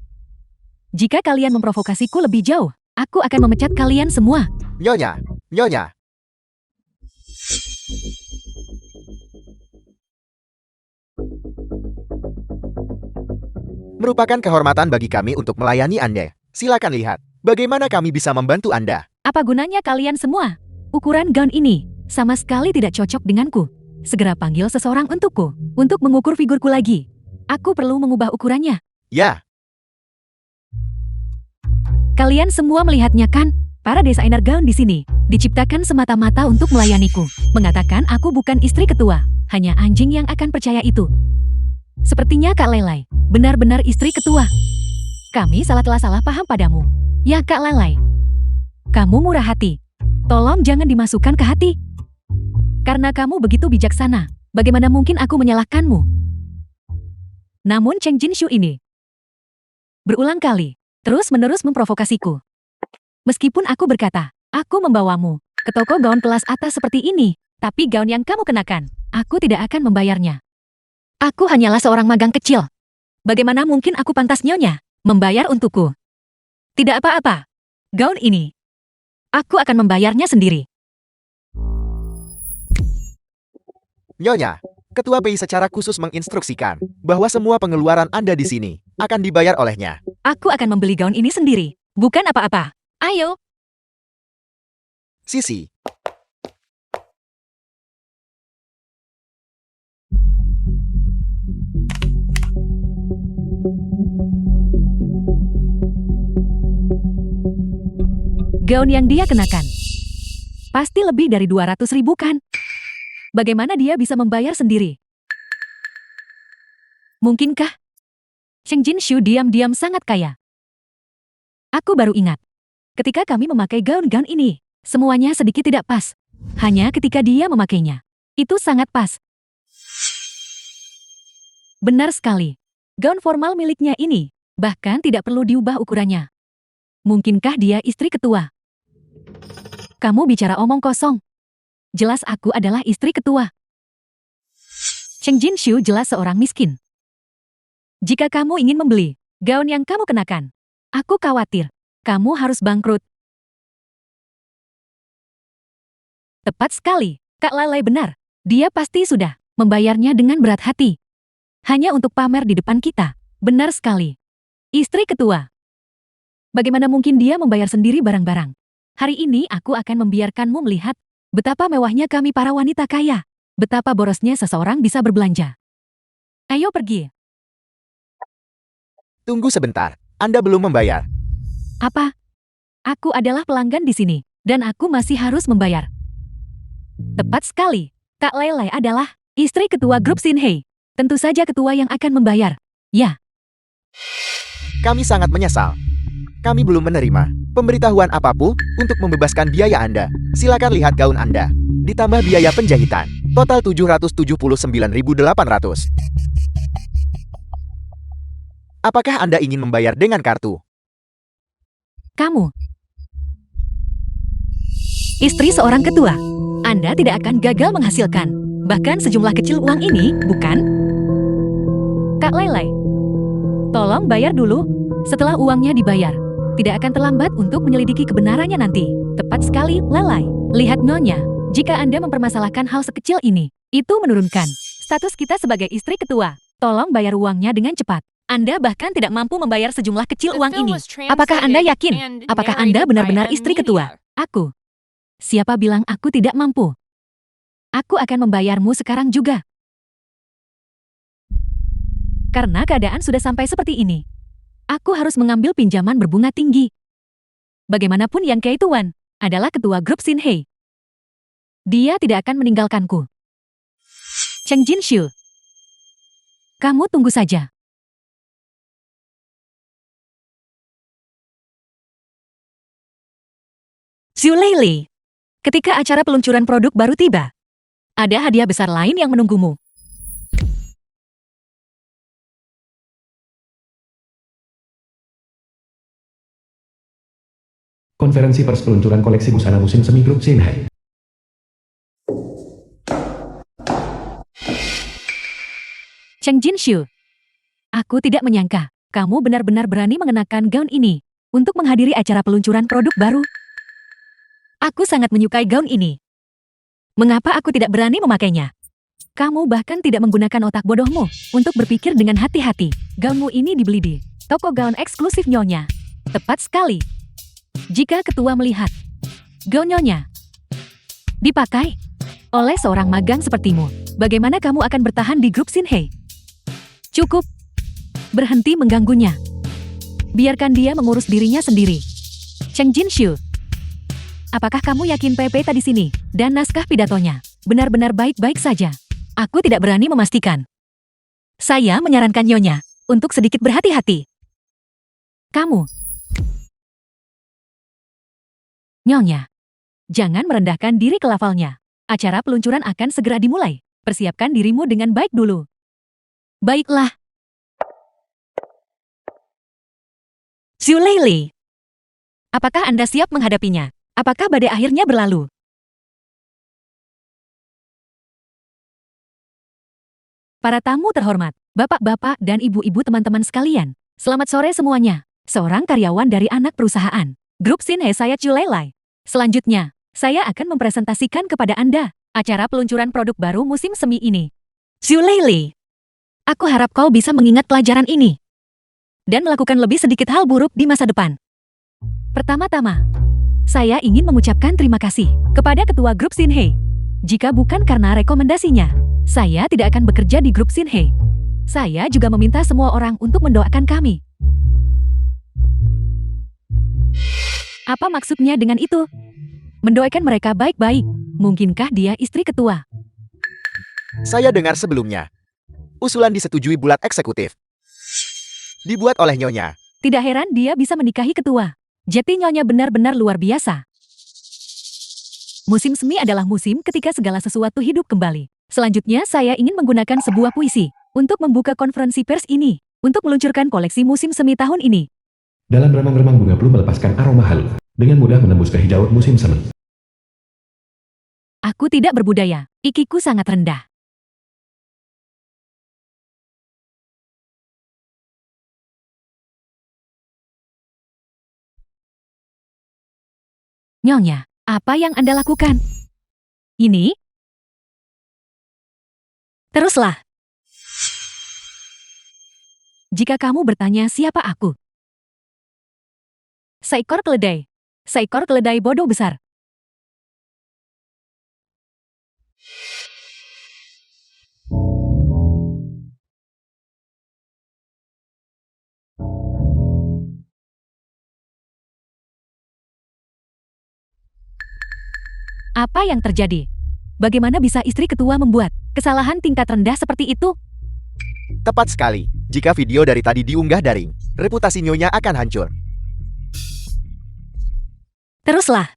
Jika kalian memprovokasiku lebih jauh, aku akan memecat kalian semua. Nyonya, Nyonya. Merupakan kehormatan bagi kami untuk melayani Anda. Silakan lihat, bagaimana kami bisa membantu Anda. Apa gunanya kalian semua? Ukuran gaun ini sama sekali tidak cocok denganku. Segera panggil seseorang untukku, untuk mengukur figurku lagi. Aku perlu mengubah ukurannya. Ya, Kalian semua melihatnya kan? Para desainer gaun di sini diciptakan semata-mata untuk melayaniku. Mengatakan aku bukan istri ketua, hanya anjing yang akan percaya itu. Sepertinya Kak Lelai, benar-benar istri ketua. Kami telah salah paham padamu. Ya Kak Lelai, kamu murah hati. Tolong jangan dimasukkan ke hati. Karena kamu begitu bijaksana, bagaimana mungkin aku menyalahkanmu? Namun Cheng Jinshu ini berulang kali terus-menerus memprovokasiku. Meskipun aku berkata, aku membawamu ke toko gaun kelas atas seperti ini, tapi gaun yang kamu kenakan, aku tidak akan membayarnya. Aku hanyalah seorang magang kecil. Bagaimana mungkin aku pantas nyonya membayar untukku? Tidak apa-apa. Gaun ini, aku akan membayarnya sendiri. Nyonya. Ketua BI secara khusus menginstruksikan bahwa semua pengeluaran Anda di sini akan dibayar olehnya. Aku akan membeli gaun ini sendiri, bukan apa-apa. Ayo. Sisi. Gaun yang dia kenakan pasti lebih dari 200.000 kan? Bagaimana dia bisa membayar sendiri? Mungkinkah Cheng Jinshu diam-diam sangat kaya? Aku baru ingat. Ketika kami memakai gaun-gaun ini, semuanya sedikit tidak pas. Hanya ketika dia memakainya, itu sangat pas. Benar sekali. Gaun formal miliknya ini, bahkan tidak perlu diubah ukurannya. Mungkinkah dia istri ketua? Kamu bicara omong kosong. Jelas aku adalah istri ketua. Cheng Jinshu jelas seorang miskin. Jika kamu ingin membeli gaun yang kamu kenakan, aku khawatir kamu harus bangkrut. Tepat sekali, Kak Lalai benar. Dia pasti sudah membayarnya dengan berat hati. Hanya untuk pamer di depan kita. Benar sekali. Istri ketua. Bagaimana mungkin dia membayar sendiri barang-barang? Hari ini aku akan membiarkanmu melihat betapa mewahnya kami para wanita kaya. Betapa borosnya seseorang bisa berbelanja. Ayo pergi. Tunggu sebentar, Anda belum membayar. Apa? Aku adalah pelanggan di sini, dan aku masih harus membayar. Tepat sekali. Kak Lelai adalah istri ketua grup Shinhei. Tentu saja ketua yang akan membayar. Ya. Kami sangat menyesal. Kami belum menerima pemberitahuan apapun untuk membebaskan biaya Anda. Silakan lihat gaun Anda. Ditambah biaya penjahitan. Total 779.800. Apakah Anda ingin membayar dengan kartu? Kamu. Istri seorang ketua. Anda tidak akan gagal menghasilkan bahkan sejumlah kecil uang ini, bukan? Kak Lelai, tolong bayar dulu. Setelah uangnya dibayar, tidak akan terlambat untuk menyelidiki kebenarannya nanti. Tepat sekali, Lelai. Lihat Nyonya, jika Anda mempermasalahkan hal sekecil ini, itu menurunkan status kita sebagai istri ketua. Tolong bayar uangnya dengan cepat. Anda bahkan tidak mampu membayar sejumlah kecil The uang film ini. was Apakah Anda translated yakin? and Apakah Anda narrated benar-benar by istri Amelia. ketua? Aku. Siapa bilang aku tidak mampu? Aku akan membayarmu sekarang juga. Karena keadaan sudah sampai seperti ini. Aku harus mengambil pinjaman berbunga tinggi. Bagaimanapun Yang Kei Tuan adalah ketua grup Shinhei. Dia tidak akan meninggalkanku. Cheng Jinshu. Kamu tunggu saja. Xu Leili. Ketika acara peluncuran produk baru tiba, ada hadiah besar lain yang menunggumu. Konferensi pers peluncuran koleksi busana musim semi grup Shinhei. Cheng Jinshu. Aku tidak menyangka Kamu benar-benar berani mengenakan gaun ini untuk menghadiri acara peluncuran produk baru? Aku sangat menyukai gaun ini. Mengapa aku tidak berani memakainya? Kamu bahkan tidak menggunakan otak bodohmu untuk berpikir dengan hati-hati. Gaunmu ini dibeli di toko gaun eksklusif Nyonya. Tepat sekali. Jika ketua melihat gaun Nyonya dipakai oleh seorang magang sepertimu, bagaimana kamu akan bertahan di grup Shinhei? Cukup. Berhenti mengganggunya. Biarkan dia mengurus dirinya sendiri. Cheng Jinshu, apakah kamu yakin PPT di sini dan naskah pidatonya benar-benar baik-baik saja? Aku tidak berani memastikan. Saya menyarankan Nyonya untuk sedikit berhati-hati. Kamu, Nyonya, jangan merendahkan diri ke levelnya. Acara peluncuran akan segera dimulai. Persiapkan dirimu dengan baik dulu. Baiklah. Xu Leili, apakah Anda siap menghadapinya? Apakah badai akhirnya berlalu? Para tamu terhormat, bapak-bapak dan ibu-ibu teman-teman sekalian, selamat sore semuanya. Seorang karyawan dari anak perusahaan Grup Shinhei, saya Xu Leili. Selanjutnya, saya akan mempresentasikan kepada Anda acara peluncuran produk baru musim semi ini. Xu Leili, aku harap kau bisa mengingat pelajaran ini dan melakukan lebih sedikit hal buruk di masa depan. Pertama-tama, saya ingin mengucapkan terima kasih kepada ketua Grup Shinhei. Jika bukan karena rekomendasinya, saya tidak akan bekerja di Grup Shinhei. Saya juga meminta semua orang untuk mendoakan kami. Apa maksudnya dengan itu? Mendoakan mereka baik-baik. Mungkinkah dia istri ketua? Saya dengar sebelumnya. Usulan disetujui bulat eksekutif. Dibuat oleh Nyonya. Tidak heran dia bisa menikahi ketua. Jadi Nyonya benar-benar luar biasa. Musim semi adalah musim ketika segala sesuatu hidup kembali. Selanjutnya saya ingin menggunakan sebuah puisi untuk membuka konferensi pers ini, untuk meluncurkan koleksi musim semi tahun ini. Dalam remang-remang bunga belum melepaskan aroma halu, dengan mudah menembus ke hijauan musim semi. Aku tidak berbudaya, ikiku sangat rendah. Nyonya, apa yang Anda lakukan? Ini? Teruslah. Jika kamu bertanya siapa aku? Seekor keledai. Seekor keledai bodoh besar. Apa yang terjadi? Bagaimana bisa istri ketua membuat kesalahan tingkat rendah seperti itu? Tepat sekali. Jika video dari tadi diunggah daring, reputasi Nyonya akan hancur. Teruslah.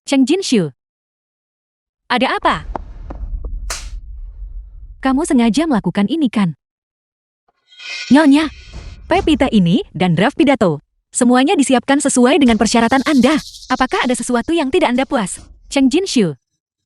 Cheng Jinshu. Ada apa? Kamu sengaja melakukan ini kan? Nyonya, PPT ini dan draft pidato, semuanya disiapkan sesuai dengan persyaratan Anda. Apakah ada sesuatu yang tidak Anda puas? Cheng Jinshu,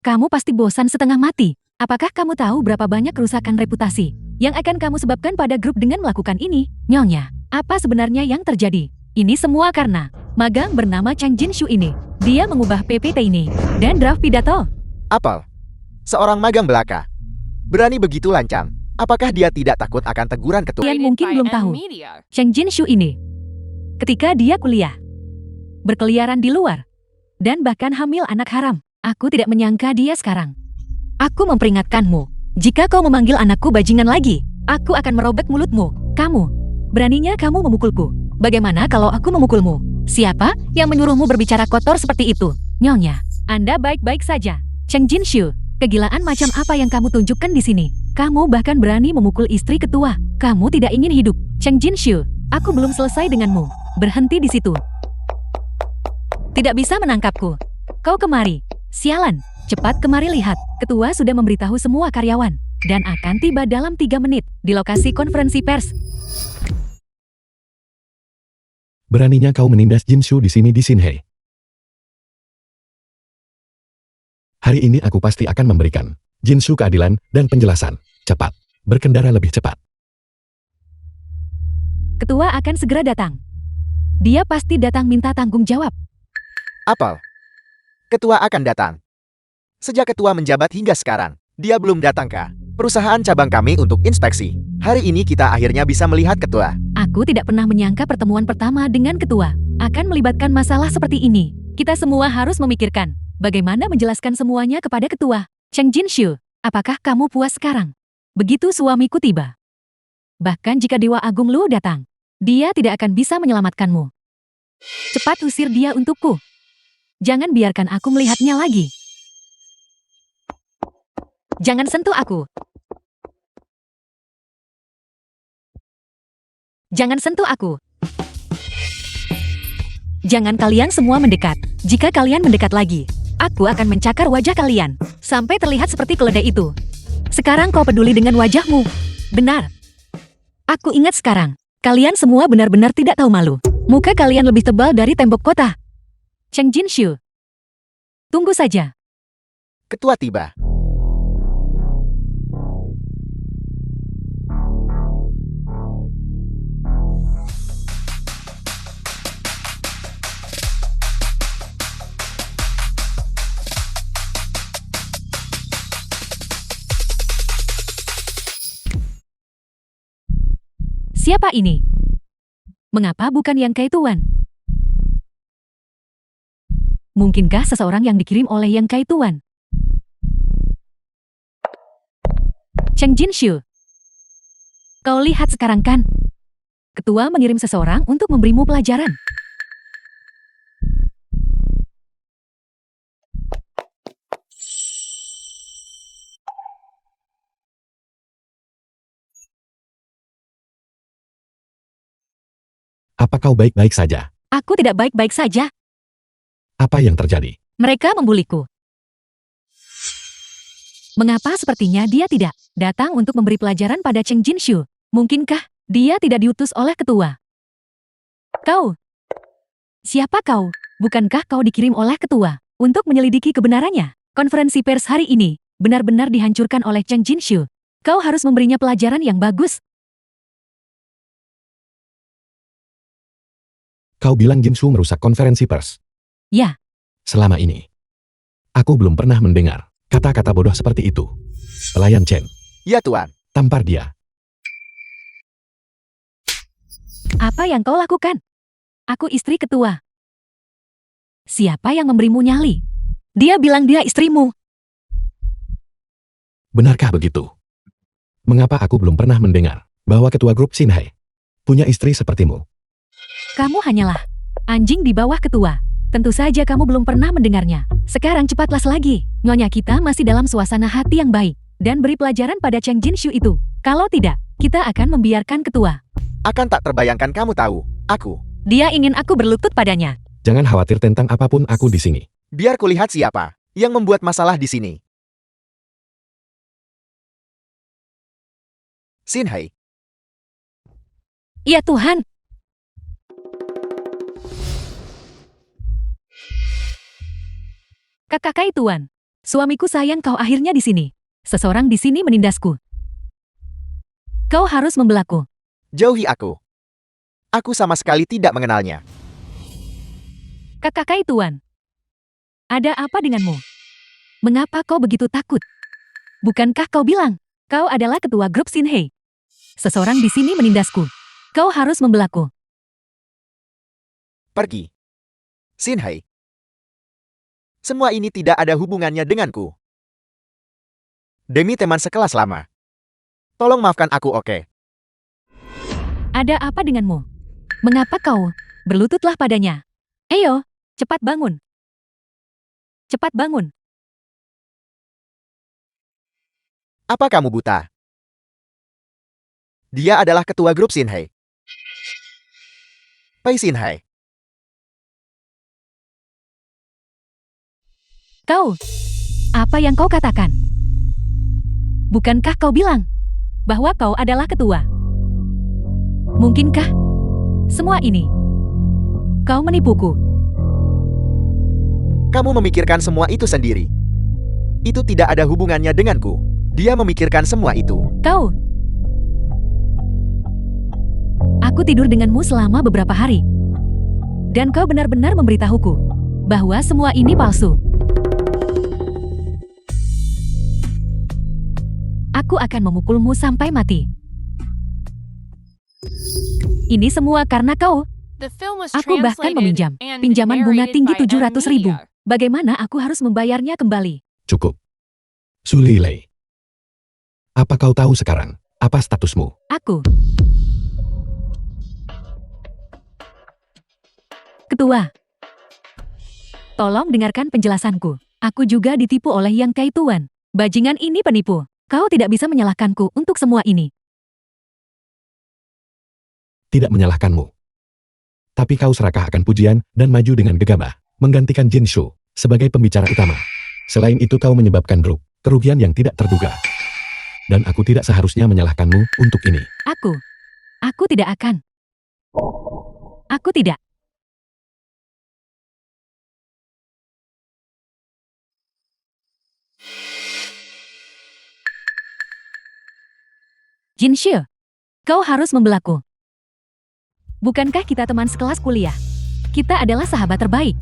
kamu pasti bosan setengah mati. Apakah kamu tahu berapa banyak kerusakan reputasi yang akan kamu sebabkan pada grup dengan melakukan ini? Nyonya, apa sebenarnya yang terjadi? Ini semua karena magang bernama Cheng Jinshu ini. Dia mengubah PPT ini dan draft pidato. Apel. Seorang magang belaka. Berani begitu lancang. Apakah dia tidak takut akan teguran ketua? Kalian mungkin by belum N tahu. Media. Cheng Jinshu ini, ketika dia kuliah, berkeliaran di luar, dan bahkan hamil anak haram. Aku tidak menyangka dia sekarang. Aku memperingatkanmu, jika kau memanggil anakku bajingan lagi, aku akan merobek mulutmu. Kamu, beraninya kamu memukulku. Bagaimana kalau aku memukulmu? Siapa yang menyuruhmu berbicara kotor seperti itu? Nyonya, Anda baik-baik saja. Cheng Jinshu, kegilaan macam apa yang kamu tunjukkan di sini? Kamu bahkan berani memukul istri ketua. Kamu tidak ingin hidup. Cheng Jinshu, aku belum selesai denganmu. Berhenti di situ. Tidak bisa menangkapku. Kau kemari. Sialan, cepat kemari lihat. Ketua sudah memberitahu semua karyawan dan akan tiba dalam 3 menit di lokasi konferensi pers. Beraninya kau menindas Jinshu di sini di Shinhei. Hari ini aku pasti akan memberikan Jinshu keadilan dan penjelasan. Cepat, berkendara lebih cepat. Ketua akan segera datang. Dia pasti datang minta tanggung jawab. Apel. Ketua akan datang. Sejak ketua menjabat hingga sekarang, dia belum datang ke perusahaan cabang kami untuk inspeksi. Hari ini kita akhirnya bisa melihat ketua. Aku tidak pernah menyangka pertemuan pertama dengan ketua akan melibatkan masalah seperti ini. Kita semua harus memikirkan bagaimana menjelaskan semuanya kepada ketua. Cheng Jinshu, apakah kamu puas sekarang? Begitu suamiku tiba. Bahkan jika Dewa Agung Lu datang, dia tidak akan bisa menyelamatkanmu. Cepat usir dia untukku. Jangan biarkan aku melihatnya lagi. Jangan sentuh aku. Jangan sentuh aku. Jangan kalian semua mendekat. Jika kalian mendekat lagi, aku akan mencakar wajah kalian sampai terlihat seperti keledai itu. Sekarang kau peduli dengan wajahmu. Benar. Aku ingat sekarang. Kalian semua benar-benar tidak tahu malu. Muka kalian lebih tebal dari tembok kota. Cheng Jinshu. Tunggu saja. Ketua tiba. Siapa ini? Mengapa bukan Yang Kai Tuan? Mungkinkah seseorang yang dikirim oleh Yang Kai Tuan? Cheng Jinshu. Kau lihat sekarang kan? Ketua mengirim seseorang untuk memberimu pelajaran. Apa kau baik-baik saja? Aku tidak baik-baik saja. Apa yang terjadi? Mereka membuliku. Mengapa sepertinya dia tidak datang untuk memberi pelajaran pada Cheng Jinshu? Mungkinkah dia tidak diutus oleh ketua? Kau? Siapa kau? Bukankah kau dikirim oleh ketua untuk menyelidiki kebenarannya? Konferensi pers hari ini benar-benar dihancurkan oleh Cheng Jinshu. Kau harus memberinya pelajaran yang bagus. Kau bilang Jinsu merusak konferensi pers. Ya. Selama ini, aku belum pernah mendengar kata-kata bodoh seperti itu. Pelayan Chen, Ya Tuan. tampar dia. Apa yang kau lakukan? Aku istri ketua. Siapa yang memberimu nyali? Dia bilang dia istrimu. Benarkah begitu? Mengapa aku belum pernah mendengar bahwa ketua grup Shinhei punya istri sepertimu? Kamu hanyalah anjing di bawah ketua. Tentu saja kamu belum pernah mendengarnya. Sekarang cepatlah lagi. Nyonya kita masih dalam suasana hati yang baik. Dan beri pelajaran pada Cheng Jinshu itu. Kalau tidak, kita akan membiarkan ketua. Akan tak terbayangkan kamu tahu, aku. Dia ingin aku berlutut padanya. Jangan khawatir tentang apapun aku di sini. Biar kulihat siapa yang membuat masalah di sini. Shinhei. Ya Tuhan. Kakak Kai Tuan, suamiku sayang kau akhirnya di sini. Seseorang di sini menindasku. Kau harus membelaku. Jauhi aku. Aku sama sekali tidak mengenalnya. Kakak Kai Tuan, ada apa denganmu? Mengapa kau begitu takut? Bukankah kau bilang kau adalah ketua grup Shinhei? Seseorang di sini menindasku. Kau harus membelaku. Pergi. Shinhei. Semua ini tidak ada hubungannya denganku. Demi teman sekelas lama. Tolong maafkan aku, oke? Ada apa denganmu? Mengapa kau berlututlah padanya? Ayo, cepat bangun. Cepat bangun. Apa kamu buta? Dia adalah ketua grup Shinhei. Pei Shinhei. Kau, apa yang kau katakan? Bukankah kau bilang bahwa kau adalah ketua? Mungkinkah semua ini kau menipuku? Kamu memikirkan semua itu sendiri. Itu tidak ada hubungannya denganku. Dia memikirkan semua itu. Kau. Aku Aku tidur denganmu selama beberapa hari. Dan kau benar-benar memberitahuku bahwa semua ini palsu. Aku akan memukulmu sampai mati. Ini semua karena kau. The film was Aku bahkan translated meminjam and pinjaman bunga narrated tinggi by 700.000. Emilia. Bagaimana aku harus membayarnya kembali? Cukup. Su Lilei. Apa kau tahu sekarang, apa statusmu? Aku. Ketua. Tolong dengarkan penjelasanku. Aku juga ditipu oleh Yang Kai Tuan. Bajingan ini penipu. Kau tidak bisa menyalahkanku untuk semua ini. Tidak menyalahkanmu. Tapi kau serakah akan pujian dan maju dengan gegabah, menggantikan Jin Shu sebagai pembicara utama. Selain itu kau menyebabkan kerugian yang tidak terduga. Dan aku tidak seharusnya menyalahkanmu untuk ini. Aku tidak akan. Aku tidak. Jin Shu, kau harus membelaku. Bukankah kita teman sekelas kuliah? Kita adalah sahabat terbaik.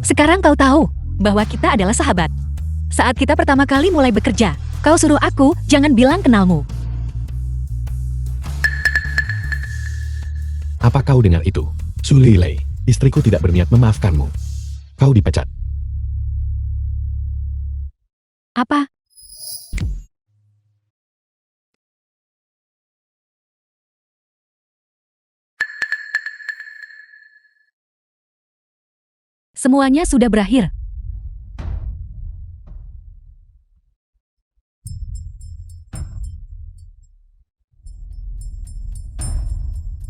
Sekarang kau tahu bahwa kita adalah sahabat. Saat kita pertama kali mulai bekerja, kau suruh aku jangan bilang kenalmu. Apa kau dengar itu? Su Lilei, istriku tidak berniat memaafkanmu. Kau dipecat. Apa? Semuanya sudah berakhir.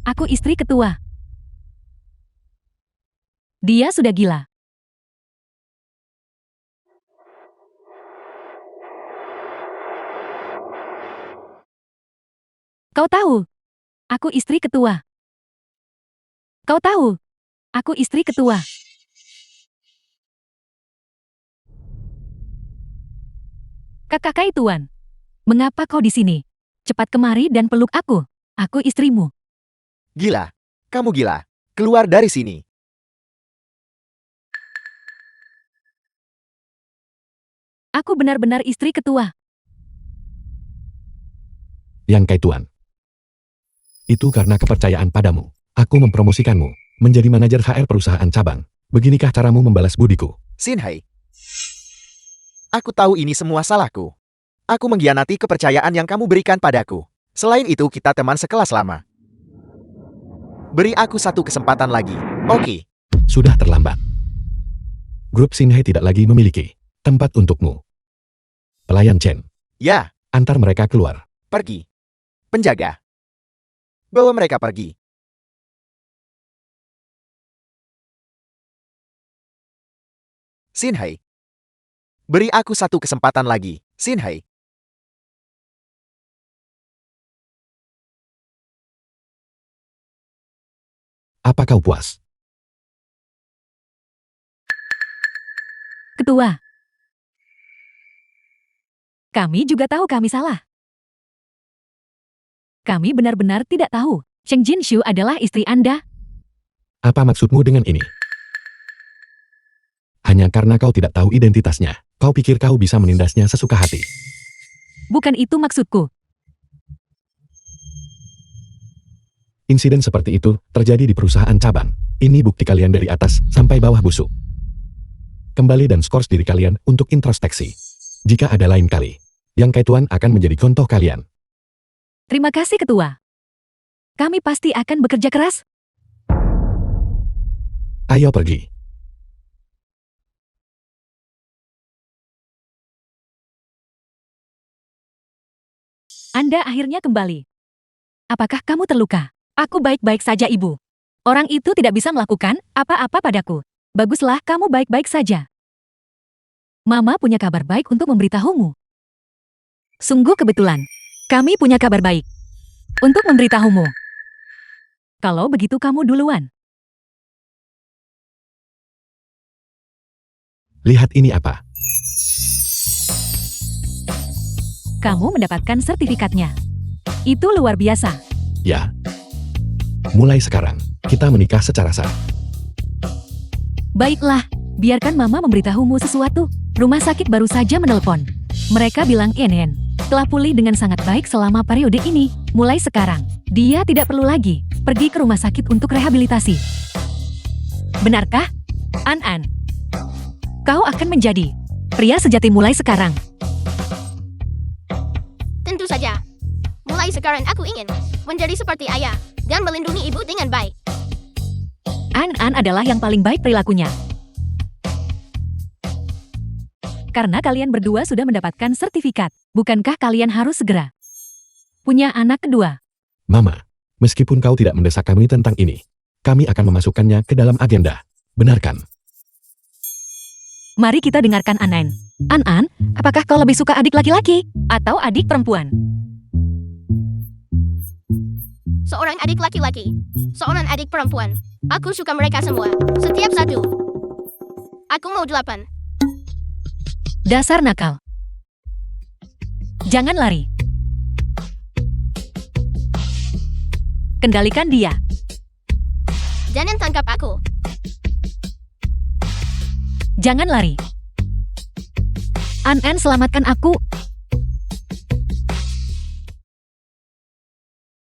Aku istri ketua. Dia sudah gila. Kau tahu, aku istri ketua. Kau tahu, aku istri ketua. Kakak Kai Tuan, mengapa kau di sini? Cepat kemari dan peluk aku. Aku istrimu. Gila. Kamu gila. Keluar dari sini. Aku benar-benar istri ketua. Yang Kai Tuan. Itu karena kepercayaan padamu. Aku mempromosikanmu menjadi manajer HR perusahaan cabang. Beginikah caramu membalas budiku? Shinhei. Aku tahu ini semua salahku. Aku mengkhianati kepercayaan yang kamu berikan padaku. Selain itu kita teman sekelas lama. Beri aku satu kesempatan lagi, oke? Sudah terlambat. Grup Shinhei tidak lagi memiliki tempat untukmu. Pelayan Chen, Ya, antar mereka keluar. pergi. Penjaga. Bawa mereka pergi. Shinhei. Beri aku satu kesempatan lagi, Shinhei. Apa kau puas? Ketua. Kami juga tahu kami salah. Kami benar-benar tidak tahu Cheng Jinshu adalah istri Anda. Apa maksudmu dengan ini? Hanya karena kau tidak tahu identitasnya, kau pikir kau bisa menindasnya sesuka hati. Bukan itu maksudku. Insiden seperti itu terjadi di perusahaan cabang. Ini bukti kalian dari atas sampai bawah busuk. Kembali dan skors diri kalian untuk introspeksi. Jika ada lain kali, Yang Kai Tuan akan menjadi contoh kalian. Terima kasih Ketua. Kami pasti akan bekerja keras. Ayo pergi. Anda akhirnya kembali. Apakah kamu terluka? Aku baik-baik saja, Ibu. Orang itu tidak bisa melakukan apa-apa padaku. Baguslah, kamu baik-baik saja. Mama punya kabar baik untuk memberitahumu. Sungguh kebetulan. Kami punya kabar baik untuk memberitahumu. Kalau begitu kamu duluan. Lihat ini apa? Kamu mendapatkan sertifikatnya. Itu luar biasa. Ya. Mulai sekarang, kita menikah secara sah. Baiklah, biarkan Mama memberitahumu sesuatu. Rumah sakit baru saja menelpon. Mereka bilang Inen telah pulih dengan sangat baik selama periode ini. Mulai sekarang, dia tidak perlu lagi pergi ke rumah sakit untuk rehabilitasi. Benarkah, An-An? Kau akan menjadi pria sejati mulai sekarang. Tentu saja. Mulai sekarang aku ingin menjadi seperti ayah dan melindungi ibu dengan baik. An-An adalah yang paling baik perilakunya. Karena kalian berdua sudah mendapatkan sertifikat, bukankah kalian harus segera punya anak kedua? Mama, meskipun kau tidak mendesak kami tentang ini, kami akan memasukkannya ke dalam agenda. Benarkan? Mari kita dengarkan An-An. An-An, apakah kau lebih suka adik laki-laki atau adik perempuan? Seorang adik laki-laki, seorang adik perempuan. Aku suka mereka semua. Setiap satu. Aku mau 8. Dasar nakal. Jangan lari. Kendalikan dia. Jangan tangkap aku. Jangan lari. An-An, selamatkan aku.